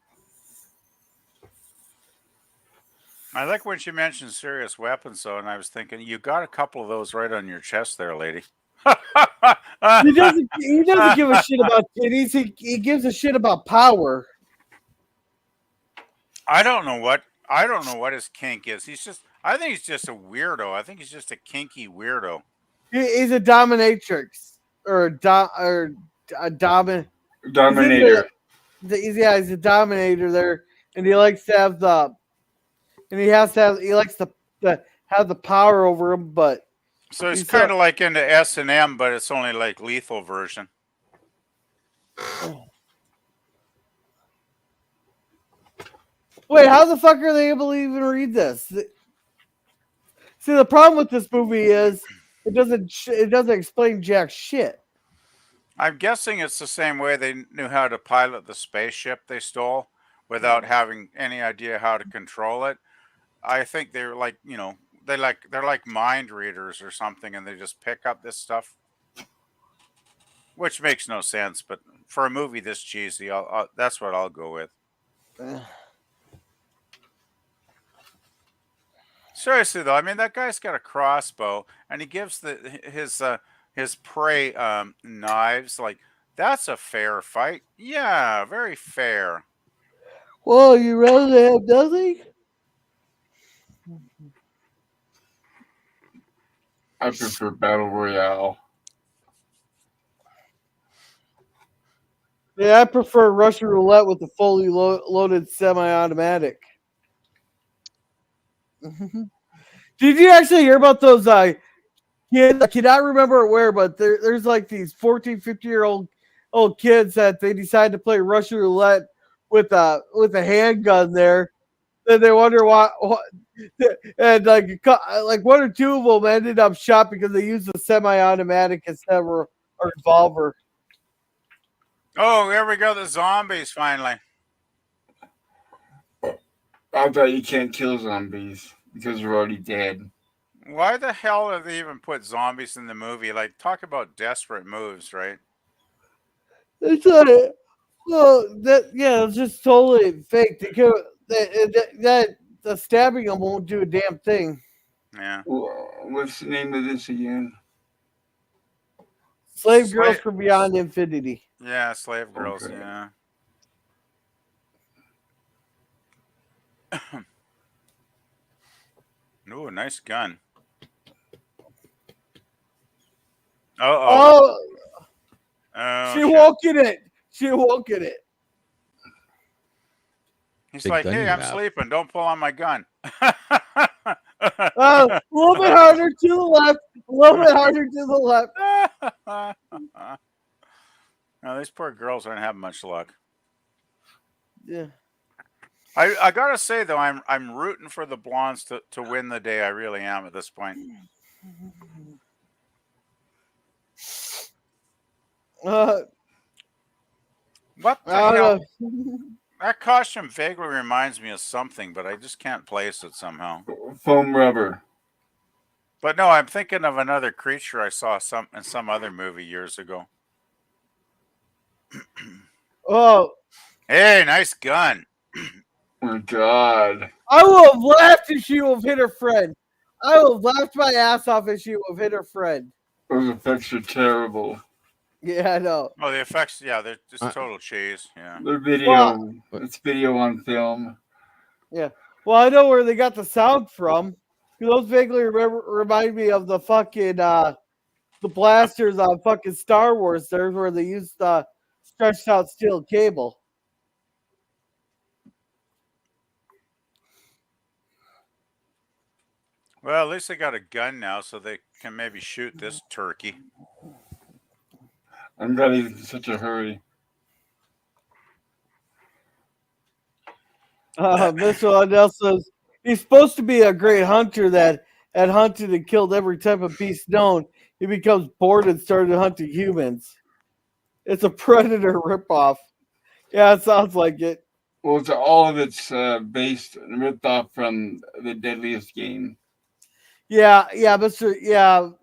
I like when she mentioned serious weapons, though, and I was thinking you got a couple of those right on your chest, there, lady. He doesn't give a shit about titties. He gives a shit about power. I don't know what his kink is. I think he's just a weirdo. I think he's just a kinky weirdo. He's a dominatrix. or a dominant. Dominator. He's a dominator there, and he likes to have he likes to have the power over him, but So he's he's kind of like into S&M, but it's only like lethal version. Wait, how the fuck are they able to even read this? See, the problem with this movie is it doesn't explain jack shit. I'm guessing it's the same way they knew how to pilot the spaceship they stole without having any idea how to control it. I think they're like, they're like mind readers or something, and they just pick up this stuff, which makes no sense. But for a movie this cheesy, that's what I'll go with. Seriously though, I mean that guy's got a crossbow, and he gives his prey knives. Like, that's a fair fight. Yeah, very fair. Well, you rather have nothing? I prefer Battle Royale. Yeah, I prefer Russian roulette with a fully loaded semi-automatic. Did you actually hear about those kids? I cannot remember where, but there's like these 14, 15-year-old kids that they decide to play Russian roulette with a handgun there. Then they wonder why and like one or two of them ended up shot because they used a semi-automatic instead of a revolver. Oh, here we go. The zombies finally. I bet you can't kill zombies because they're already dead. Why the hell did they even put zombies in the movie? Like, talk about desperate moves, right? It's it's just totally fake. That the stabbing them won't do a damn thing. Yeah. What's the name of this again? Slave Girls from Beyond Infinity. Yeah, Slave Girls. Okay. Yeah. Ooh, nice gun. Oh, she shit. won't get it. She won't get it. He's Big like, gun hey, you I'm have. sleeping. Don't pull on my gun. A little bit harder to the left. A little bit harder to the left. No, these poor girls aren't having much luck. Yeah. I gotta say though, I'm rooting for the blondes to win the day. I really am at this point. What the hell? That costume vaguely reminds me of something, but I just can't place it somehow. Foam rubber. But no, I'm thinking of another creature I saw in some other movie years ago. Oh. Hey, nice gun. Oh, God. I will have laughed if she would have hit her friend. I will have laughed my ass off if she would have hit her friend. Those effects are terrible. Yeah, I know. Oh, the effects, yeah, they're just total cheese. Yeah. They're video. It's video on film. Yeah. Well, I know where they got the sound from. Those vaguely remind me of the fucking the blasters on fucking Star Wars there, where they used stretched out steel cable. Well, at least they got a gun now, so they can maybe shoot this turkey. I'm glad he's in such a hurry. Mr. Lundell says he's supposed to be a great hunter that had hunted and killed every type of beast known. He becomes bored and started hunting humans. It's a Predator ripoff. Yeah, it sounds like it. Well, all of it's based and ripped off from the Deadliest Game. Yeah, Mr.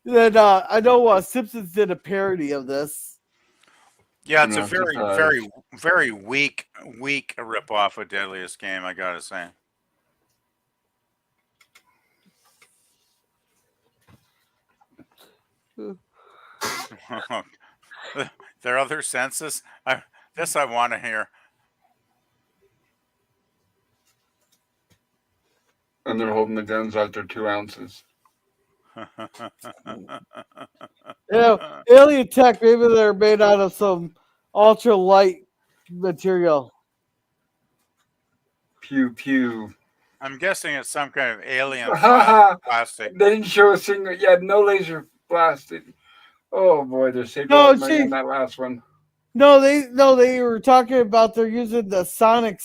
But then I know Simpsons did a parody of this. Yeah, it's a very, very, very weak ripoff of Deadliest Game, I gotta say. There are other senses? This I want to hear. And they're holding the guns out there 2 ounces. Alien tech, maybe they're made out of some ultra light material. Pew pew. I'm guessing it's some kind of alien plastic. They didn't show a single. Yeah, no laser blasted. Oh boy, they're saving No, money on that last one. No, they were talking about they're using the sonic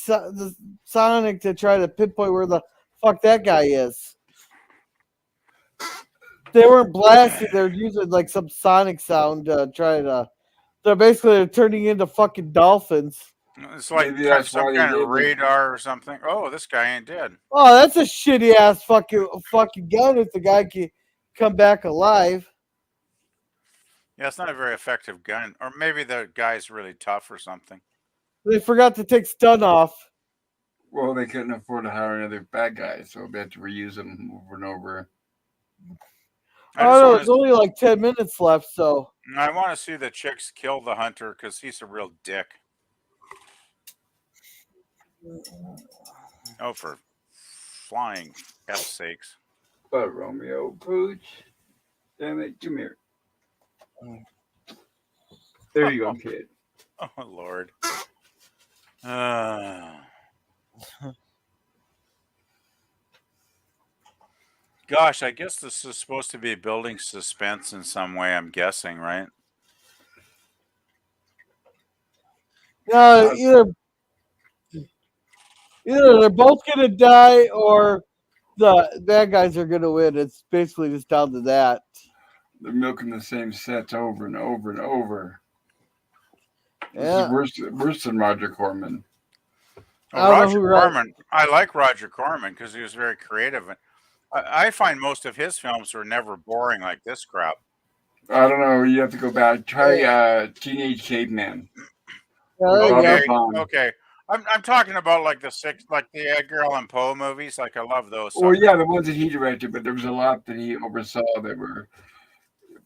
to try to pinpoint where the fuck that guy is. They weren't blasting; they're using like some sonic sound to try to. They're basically turning into fucking dolphins. It's like Maybe that's some why they kind of did it. radar or something. Oh, this guy ain't dead. Oh, that's a shitty ass fucking gun if the guy can come back alive. Yeah, it's not a very effective gun. Or maybe the guy's really tough or something. They forgot to take stun off. Well, they couldn't afford to hire another bad guy, so they had to reuse them over and over. Oh, there's only like 10 minutes left, so. I want to see the chicks kill the hunter because he's a real dick. Oh, for flying F sakes. But Romeo Pooch. Damn it, come here. There you go, kid. Oh, Lord. Gosh, I guess this is supposed to be building suspense in some way, I'm guessing, right? No, either they're both gonna die or the bad guys are gonna win. It's basically just down to that. They're milking the same sets over and over and over. Yeah. This is worse than Roger Corman. Oh, Roger Corman. I like Roger Corman because he was very creative. I find most of his films were never boring like this crap. I don't know. You have to go back. Try Teenage Caveman. Okay. I'm talking about like the Edgar Allan Poe movies. Like I love those. Well, yeah, the ones that he directed, but there was a lot that he oversaw that were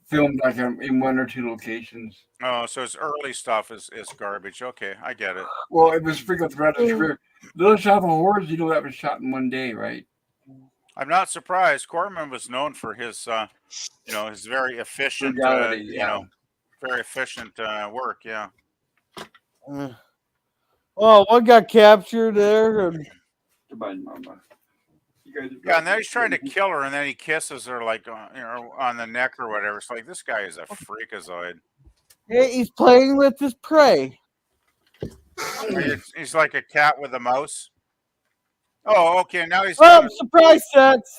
filmed like in one or two locations. Oh, so his early stuff is garbage. Okay, I get it. Well, it was sprinkled throughout his career. Little Shop of Horrors, you know, that was shot in one day, right? I'm not surprised. Corman was known for his, his very efficient, very efficient work. Yeah. Oh, one got captured there. And... Goodbye, Mama. Yeah, and then he's trying to kill her, and then he kisses her like on the neck or whatever. It's like this guy is a freakazoid. Hey, he's playing with his prey. He's like a cat with a mouse. Oh, okay. Now he's. Oh, surprise sex!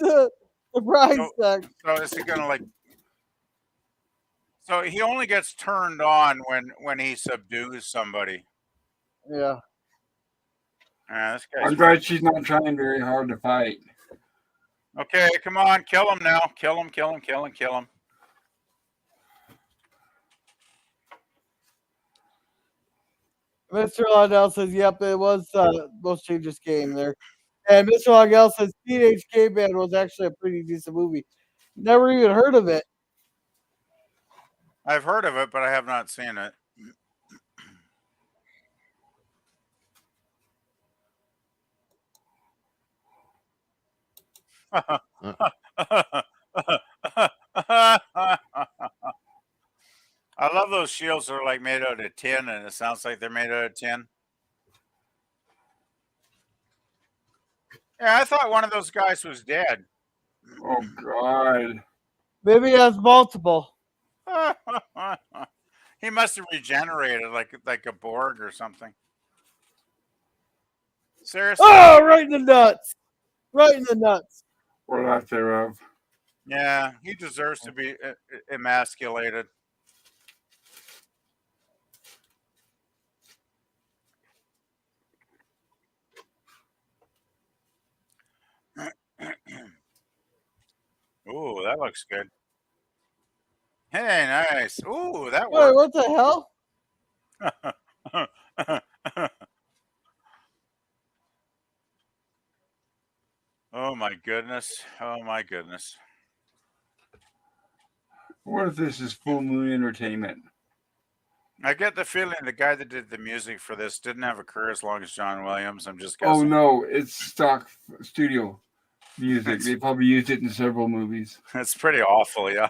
Surprise sex. So is he gonna like? So he only gets turned on when he subdues somebody. Yeah. This guy's I'm glad she's not trying very hard to fight. Okay, come on, kill him now. Kill him. Kill him. Mr. Londell says, yep, it was Most Changes game there. And Mr. Longell says Teenage Caveman was actually a pretty decent movie. Never even heard of it. I've heard of it, but I have not seen it. I love those shields that are like made out of tin, and it sounds like they're made out of tin. Yeah, I thought one of those guys was dead. Oh God! Maybe he has multiple. He must have regenerated like a Borg or something. Seriously? Oh, right in the nuts! Right in the nuts. Or lack thereof. Yeah, he deserves to be emasculated. Ooh, that looks good. Hey, nice. Ooh, that Wait, worked. what the hell? Oh my goodness. Oh my goodness. What if this is Full Moon Entertainment? I get the feeling the guy that did the music for this didn't have a career as long as John Williams. I'm just guessing. Oh no, it's stock studio. music. They probably used it in several movies. It's pretty awful, yeah.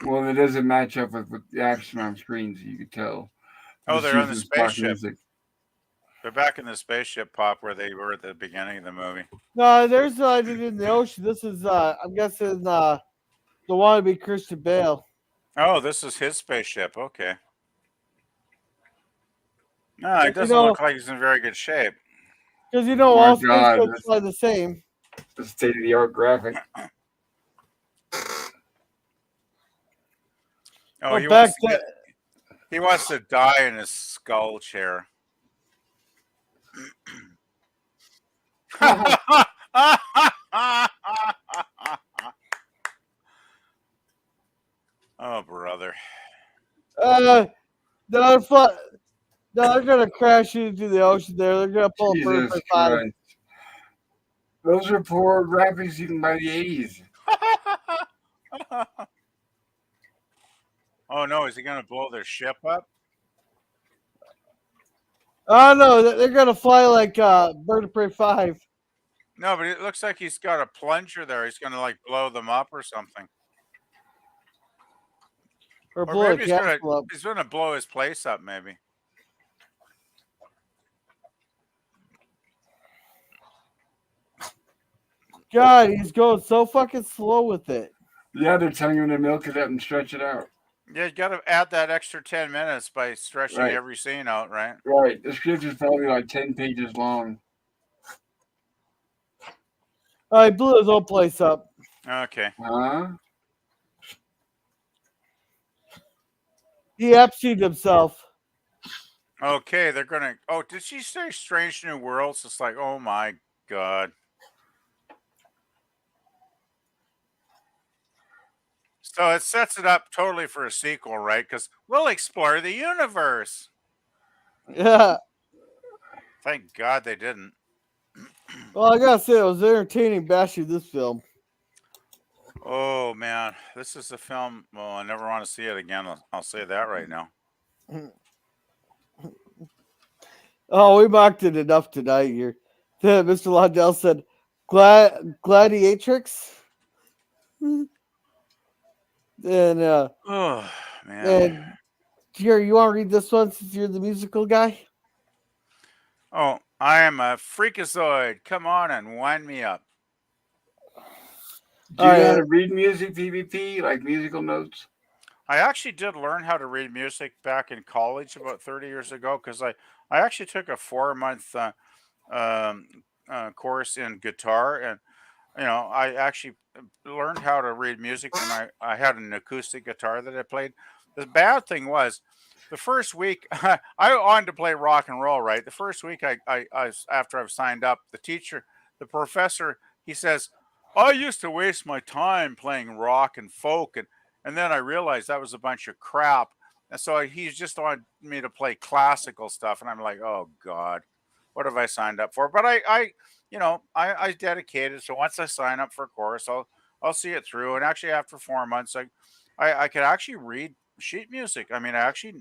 Well, it doesn't match up with the action on screen, so you can tell. Oh, Just they're on the using stock spaceship. music. They're back in the spaceship, Pop, where they were at the beginning of the movie. No, there's in the ocean. This is I'm guessing the wannabe Christian Bale. Oh, this is his spaceship. Okay. No, it doesn't know- look like he's in very good shape. Because My all God, spaceships fly the same. The state of the art graphic. Oh, Well, he back wants to die in his skull chair. Oh, brother. They're gonna crash into the ocean. They're gonna pull a bird Jesus for fun. Christ. Those are poor graphics even by the 80s. Oh no, is he gonna blow their ship up? Oh no, they're gonna fly like Bird of Prey 5. No, but it looks like he's got a plunger there. He's gonna like blow them up or something. Or Or blow a maybe castle up. he's gonna blow his place up, maybe. God, he's going so fucking slow with it. Yeah, they're telling him to milk it up and stretch it out. Yeah, you gotta add that extra 10 minutes by stretching Right. every scene out, right? Right. The script is probably like 10 pages long. He blew his own place up. Okay. Huh? He Epsteined himself. Okay, they're gonna. Oh, did she say Strange New Worlds? It's like, oh my god. So it sets it up totally for a sequel, right? Because we'll explore the universe. Yeah. Thank God they didn't. Well, I gotta say, it was entertaining bashing this film. Oh man, this is a film. Well, I never want to see it again. I'll say that right now. Oh, we mocked it enough tonight here. Mr. Londell said, Gladiatrix. And Oh man. and Jerry, you want to read this one since you're the musical guy? Oh, I am a freakazoid. Come on and wind me up. Do you know how to read music, PvP, like musical notes? I actually did learn how to read music back in college about 30 years ago because I actually took a 4-month course in guitar, and I actually learned how to read music when I had an acoustic guitar that I played. The bad thing was the first week I wanted to play rock and roll, right? The first week I after I've signed up, the professor, he says, I used to waste my time playing rock and folk, and then I realized that was a bunch of crap. And so he just wanted me to play classical stuff. And I'm like, oh God, what have I signed up for? But I dedicated. So once I sign up for a course, I'll see it through. And actually after 4 months, I could actually read sheet music. I mean, I actually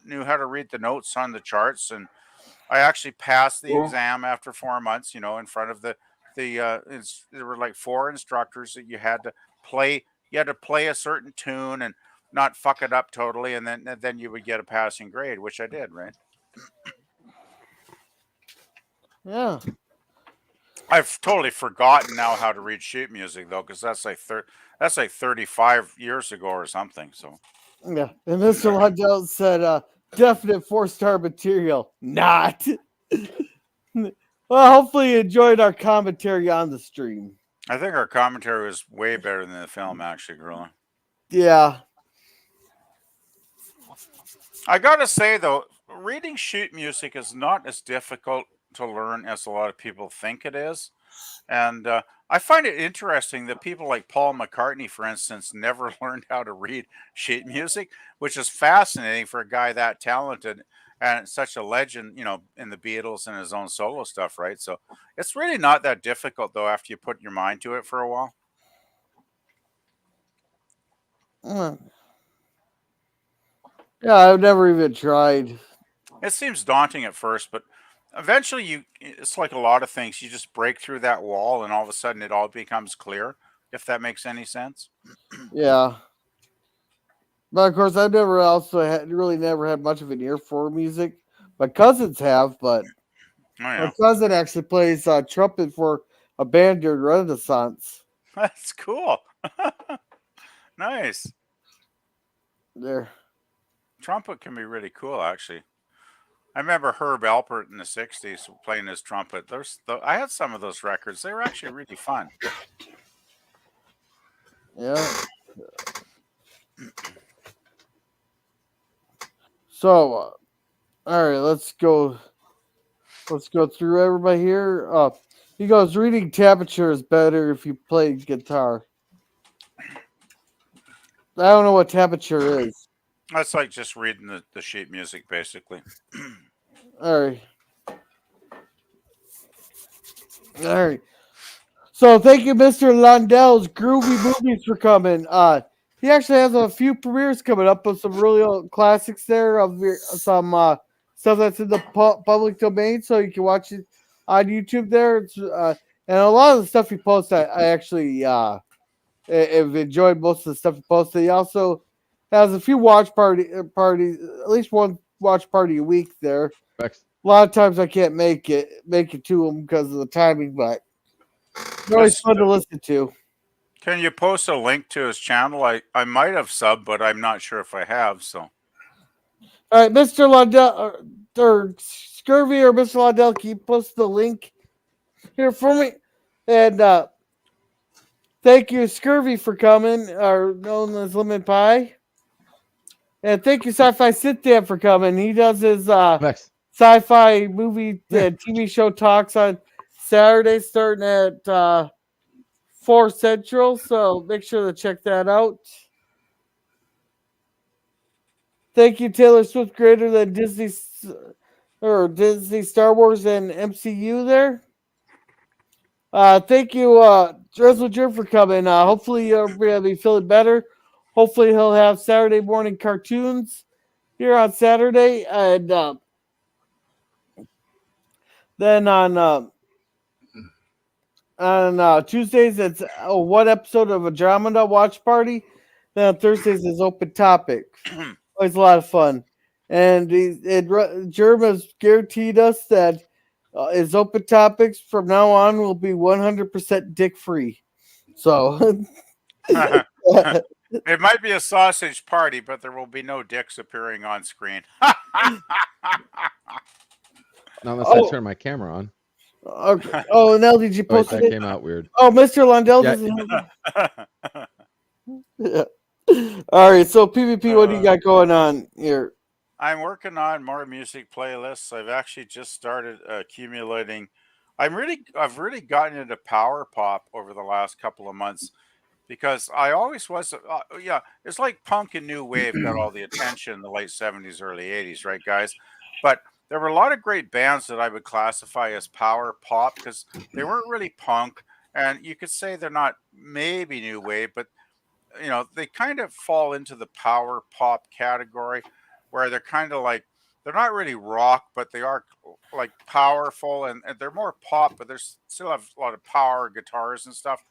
knew how to read the notes on the charts, and I actually passed the exam after 4 months, in front of there were like 4 instructors that you had to play. You had to play a certain tune and not fuck it up totally, and then you would get a passing grade, which I did, right? Yeah. I've totally forgotten now how to read sheet music though, because that's like 35 years ago or something. So yeah, and Mr. Lundell said, "Definite 4-star material." Not. Well, hopefully you enjoyed our commentary on the stream. I think our commentary was way better than the film, actually, Gorilla. Yeah. I gotta say though, reading sheet music is not as difficult to learn as a lot of people think it is. And I find it interesting that people like Paul McCartney, for instance, never learned how to read sheet music, which is fascinating for a guy that talented and such a legend, in the Beatles and his own solo stuff, right? So it's really not that difficult, though, after you put your mind to it for a while. Yeah, I've never even tried. It seems daunting at first, but eventually it's like a lot of things. You just break through that wall, and all of a sudden it all becomes clear. If that makes any sense. Yeah. But of course, I've never really never had much of an ear for music. My cousins have, but Oh my yeah, cousin actually plays trumpet for a band during Renaissance. that's cool. Nice. There. Trumpet can be really cool, actually. I remember Herb Alpert in the '60s playing his trumpet. I had some of those records. They were actually really fun. Yeah. So, all right, let's go. Let's go through everybody here. He goes, reading tablature is better if you play guitar. I don't know what tablature is. That's like just reading the sheet music, basically. All right. All right. So thank you, Mr. Lundell's Groovy Movies, for coming. He actually has a few premieres coming up of some really old classics there of some stuff that's in the public domain, so you can watch it on YouTube there. And a lot of the stuff he posts, I actually have enjoyed most of the stuff he posted. He also has a few watch parties, at least one watch party a week there. Rex. A lot of times I can't make it to him because of the timing, but it's always fun to listen to. Can you post a link to his channel? I might have subbed, but I'm not sure if I have. So, All right, Mr. Lundell or Scurvy or Mr. Lundell, can you post the link here for me? And thank you, Scurvy, for coming, or known as Lemon Pie. And thank you, Sci-Fi Sit Down, for coming. He does his Rex. sci-fi movie TV show talks on Saturday, starting at 4 Central. So make sure to check that out. Thank you, Taylor Swift, greater than Disney Star Wars and MCU there. Thank you, Drizzle Jer, for coming. Hopefully you'll be feeling better. Hopefully he'll have Saturday morning cartoons here on Saturday, and then on Tuesdays it's one episode of Andromeda Watch Party. Then on Thursdays is Open Topic. Always a lot of fun. And Jerm has guaranteed us that his Open Topics from now on will be 100% dick free. So it might be a sausage party, but there will be no dicks appearing on screen. Not unless I turn my camera on. Okay. Oh, now did you post that it? came out weird. Oh, Mr. Lundell Yeah. doesn't. Yeah. All right. So PvP, what do you got going on here? I'm working on more music playlists. I've actually just started accumulating. I've really gotten into power pop over the last couple of months because I always was. It's like punk and new wave got all the attention in the late '70s, early '80s, right, guys? But there were a lot of great bands that I would classify as power pop because they weren't really punk, and you could say they're not maybe new wave, but they kind of fall into the power pop category where they're kind of like they're not really rock, but they are like powerful and they're more pop, but there's still have a lot of power guitars and stuff.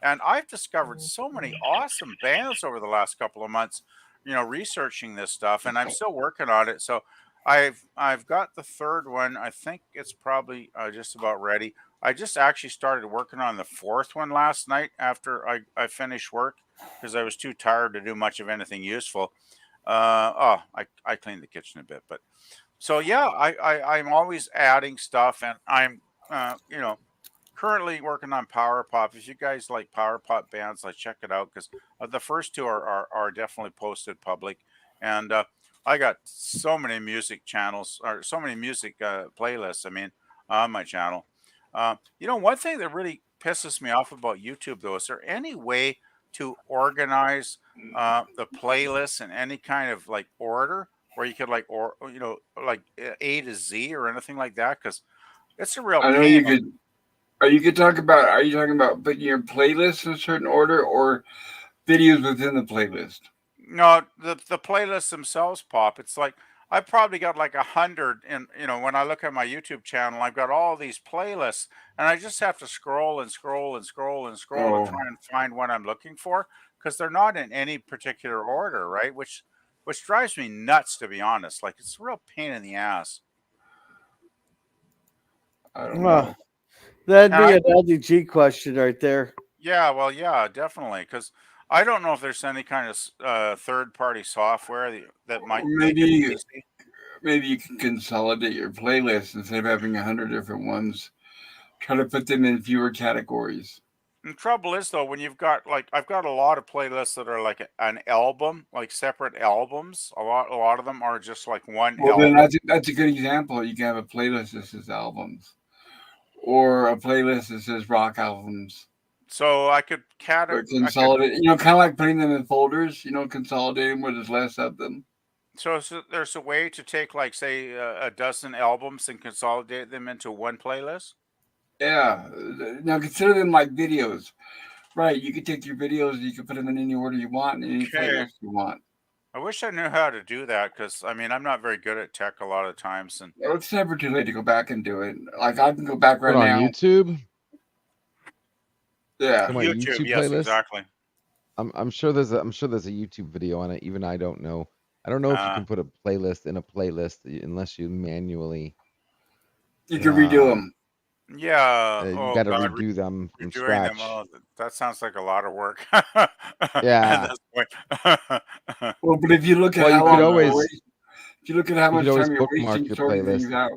And I've discovered so many awesome bands over the last couple of months, researching this stuff, and I'm still working on it. So I've got the third one. I think it's probably just about ready. I just actually started working on the fourth one last night after I finished work because I was too tired to do much of anything useful. I cleaned the kitchen a bit, but so yeah, I'm always adding stuff, and I'm currently working on power pop. If you guys like power pop bands, like check it out because the first two are definitely posted public, and I got so many music channels or so many music playlists. I mean, on my channel. One thing that really pisses me off about YouTube though, is there any way to organize the playlists in any kind of like order where you could like like A to Z or anything like that? Because it's a real I know pain. you could. Are you talking about putting your playlist in a certain order or videos within the playlist? No, the playlists themselves pop. It's like I've probably got like 100, and when I look at my YouTube channel, I've got all these playlists, and I just have to scroll and scroll and scroll and scroll to Oh, try and find what I'm looking for because they're not in any particular order, right? Which drives me nuts, to be honest. Like, it's a real pain in the ass. I don't know. That'd And be I, an LDG question right there. yeah, well, yeah, definitely, because I don't know if there's any kind of third-party software that might make it Maybe easy. maybe you can consolidate your playlist instead of having 100 different ones. Try to put them in fewer categories. The trouble is, though, when you've got like I've got a lot of playlists that are like an album, like separate albums. A lot of them are just like one Well, then album. that's a good example. You can have a playlist that says albums, or a playlist that says rock albums. So I could Or consolidate, kind of like putting them in folders. Consolidate them where there's less of them. so there's a way to take like say a dozen albums and consolidate them into one playlist. Yeah. Now consider them like videos, right? You could take your videos and you can put them in any order you want, in any Okay. playlist you want. I wish I knew how to do that because I mean I'm not very good at tech a lot of times, and Well, it's never too late to go back and do it. Like I can go back right Put on now. YouTube. Yeah. My YouTube yes, playlist? exactly. I'm sure there's a YouTube video on it. Even I don't know. I don't know if you can put a playlist in a playlist unless you manually. You can redo them. Yeah. You Oh got to God, redo them from redoing scratch. them. Oh, that sounds like a lot of work. Yeah. At this point. Well, but if you look at Well, you how could long always- you're wasting, if you look at how you much could always time you're bookmark wasting your sorting playlist. things out.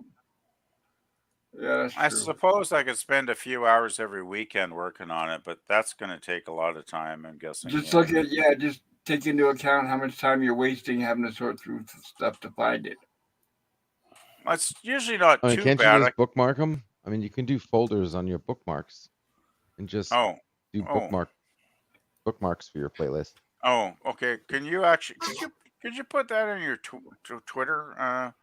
Yeah, that's I true. suppose I could spend a few hours every weekend working on it, but that's going to take a lot of time, I'm guessing. Just yeah. look at just take into account how much time you're wasting having to sort through stuff to find it. It's usually not I mean, too can't bad. you just bookmark them? I mean, you can do folders on your bookmarks and just do bookmarks for your playlist. Oh, okay. Can you actually could you put that in your Twitter?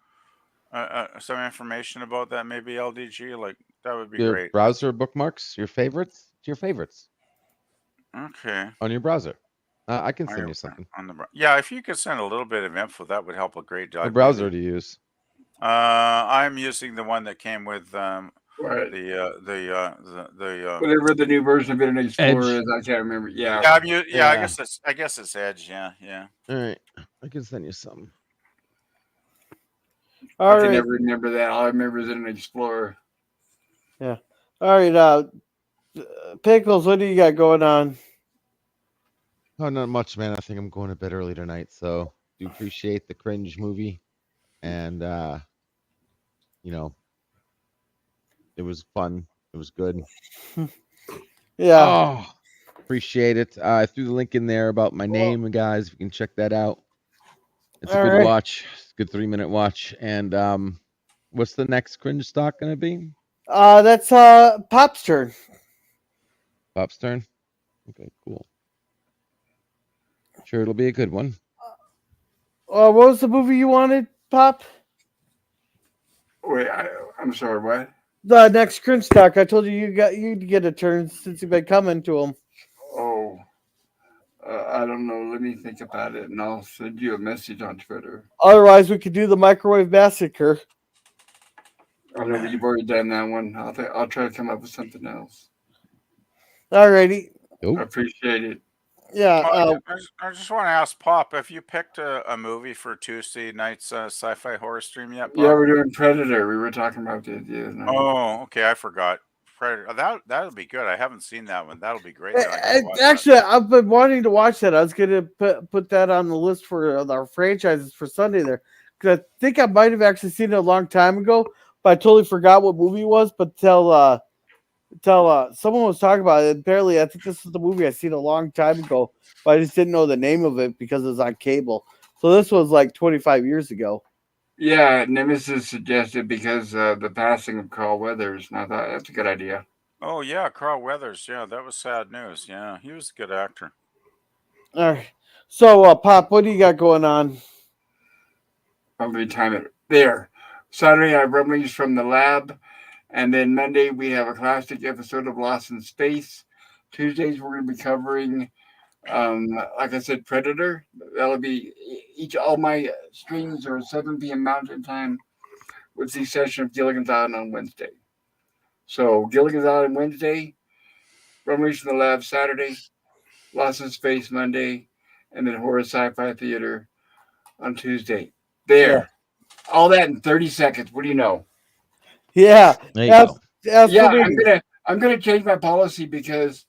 Some information about that, maybe LDG. Like that would be Your great. browser bookmarks, your favorites, Okay. on your browser. I can send you something. Yeah, if you could send a little bit of info, that would help a great deal. What browser do you use? I'm using the one that came with Right. the Whatever the new version of Internet Explorer Edge. is, I can't remember. Yeah. I guess it's Edge. Yeah. All right, I can send you something. All I can right. never remember that. All I remember is Internet Explorer. Yeah. All right. Pickles, what do you got going on? Oh, not much, man. I think I'm going to bed early tonight, so do appreciate the cringe movie, and it was fun. It was good. Yeah. Oh, appreciate it. I threw the link in there about my name, guys. If you can check that out. It's a All good right. watch. It's a good 3-minute watch. And what's the next Cringestock gonna be? That's Pop's turn. Pop's turn. Okay, cool. Sure, it'll be a good one. What was the movie you wanted, Pop? Wait, I'm sorry. What? The next Cringestock. I told you'd get a turn since you've been coming to him. Oh, I don't know. Let me think about it, and I'll send you a message on Twitter. Otherwise, we could do the Microwave Massacre. I know you've already done that one. I'll try to come up with something else. Alrighty. Nope. I appreciate it. Yeah. I just want to ask Pop, have you picked a movie for Tuesday night's sci-fi horror stream yet, Pop? Yeah, we're doing Predator. We were talking about that the other night. Oh, okay. I forgot. Predator. That'll be good. I haven't seen that one. That'll be great. Actually, I've been wanting to watch that. I was gonna put that on the list for our franchises for Sunday there, because I think I might have actually seen it a long time ago, but I totally forgot what movie it was. But till someone was talking about it, apparently I think this is the movie I seen a long time ago, but I just didn't know the name of it because it was on cable. So this was like 25 years ago. Yeah, Nemesis suggested because the passing of Carl Weathers, and I thought that's a good idea. Oh yeah, Carl Weathers. Yeah, that was sad news. Yeah, he was a good actor. All right. So, Pop, what do you got going on? I'm going to time it there. Saturday, I have rumblings from the lab. And then Monday, we have a classic episode of Lost in Space. Tuesdays, we're going to be covering Like I said, Predator. That'll be all my streams are 7 p.m. Mountain Time, with the session of Gilligan's Island on Wednesday. So Gilligan's Island Wednesday, Revelation in the Lab Saturday, Lost in Space Monday, and then Horror Sci-Fi Theater on Tuesday. There. Yeah. All that in 30 seconds. What do you know? Yeah. There you go. I'm gonna change my policy because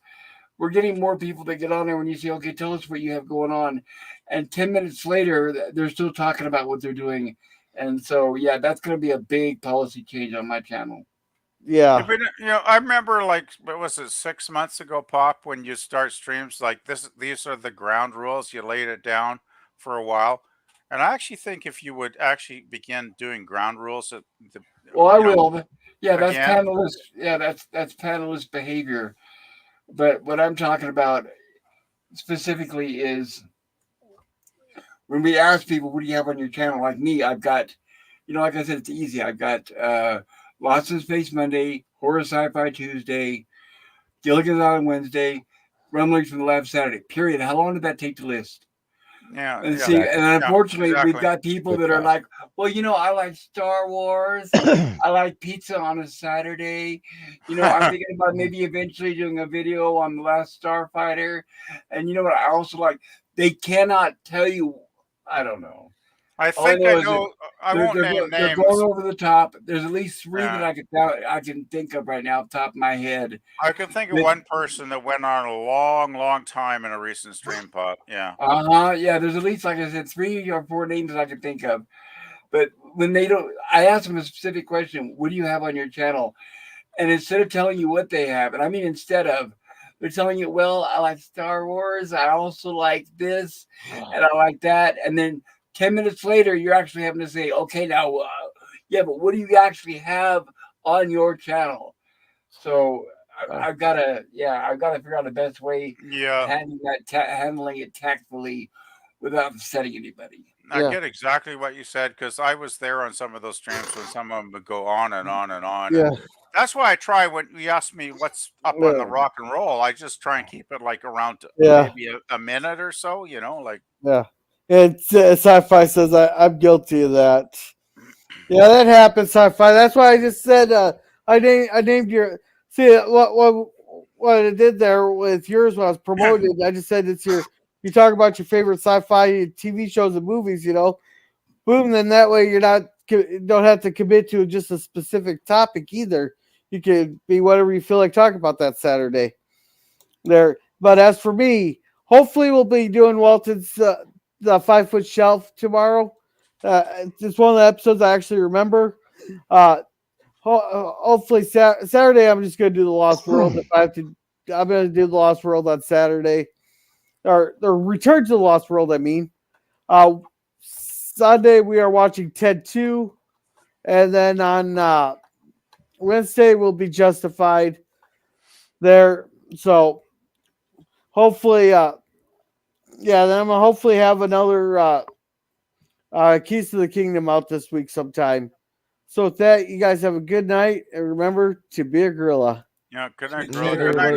we're getting more people that get on there when you say, okay, tell us what you have going on. And 10 minutes later, they're still talking about what they're doing. And so, yeah, that's going to be a big policy change on my channel. Yeah. But, I remember, like, what was it, 6 months ago, Pop, when you start streams like this, these are the ground rules. You laid it down for a while. And I actually think if you would actually begin doing ground rules, I will. Yeah, that's again. panelist. Yeah, that's panelist behavior. But what I'm talking about specifically is when we ask people, what do you have on your channel? Like me, I've got, like I said, it's easy. I've got Lost in Space Monday, Horror Sci-Fi Tuesday, Gilligan's Island Wednesday, Rumblings from the Lab Saturday. Period. How long did that take to list? Yeah. And see, and unfortunately, exactly. we've got people that are like, well, I like Star Wars. I like pizza on a Saturday. I'm thinking about maybe eventually doing a video on The Last Starfighter. And you know what? I also like, they cannot tell you. I don't know. I think I know. I won't name names. They're going over the top. There's at least 3 that I can think of right now off the top of my head. I can think of one person that went on a long, long time in a recent stream, Pop. Yeah. Yeah, there's at least, like I said, 3 or 4 names that I can think of. But when they don't, I ask them a specific question, what do you have on your channel? And instead of telling you what they have, and I mean instead of, they're telling you, well, I like Star Wars. I also like this, and I like that. And then 10 minutes later, you're actually having to say, okay, now, but what do you actually have on your channel? So I've got to figure out the best way of handling it tactfully without upsetting anybody. I get exactly what you said, because I was there on some of those streams when some of them would go on and on and on. Yeah. And that's why I try, when you ask me what's up on the rock and roll, I just try and keep it like around maybe a minute or so, like. Yeah. It's Sci-Fi says I'm guilty of that. Yeah, that happens, Sci-Fi. That's why I just said I named your. See what I did there with yours when I was promoted. I just said it's you talk about your favorite sci-fi TV shows and movies. Boom. Then that way you don't have to commit to just a specific topic either. You could be whatever you feel like talking about that Saturday. There. But as for me, hopefully we'll be doing Walton's the 5-foot shelf tomorrow. It's one of the episodes I actually remember. Hopefully Saturday I'm just going to do the Lost World. I'm going to do the Lost World on Saturday, or Return to the Lost World. I mean, Sunday we are watching Ted 2, and then on Wednesday we'll be Justified there. So hopefully, then I'm gonna hopefully have another Keys to the Kingdom out this week sometime. So with that, you guys have a good night, and remember to be a gorilla. Yeah, good night, Good night, Good night.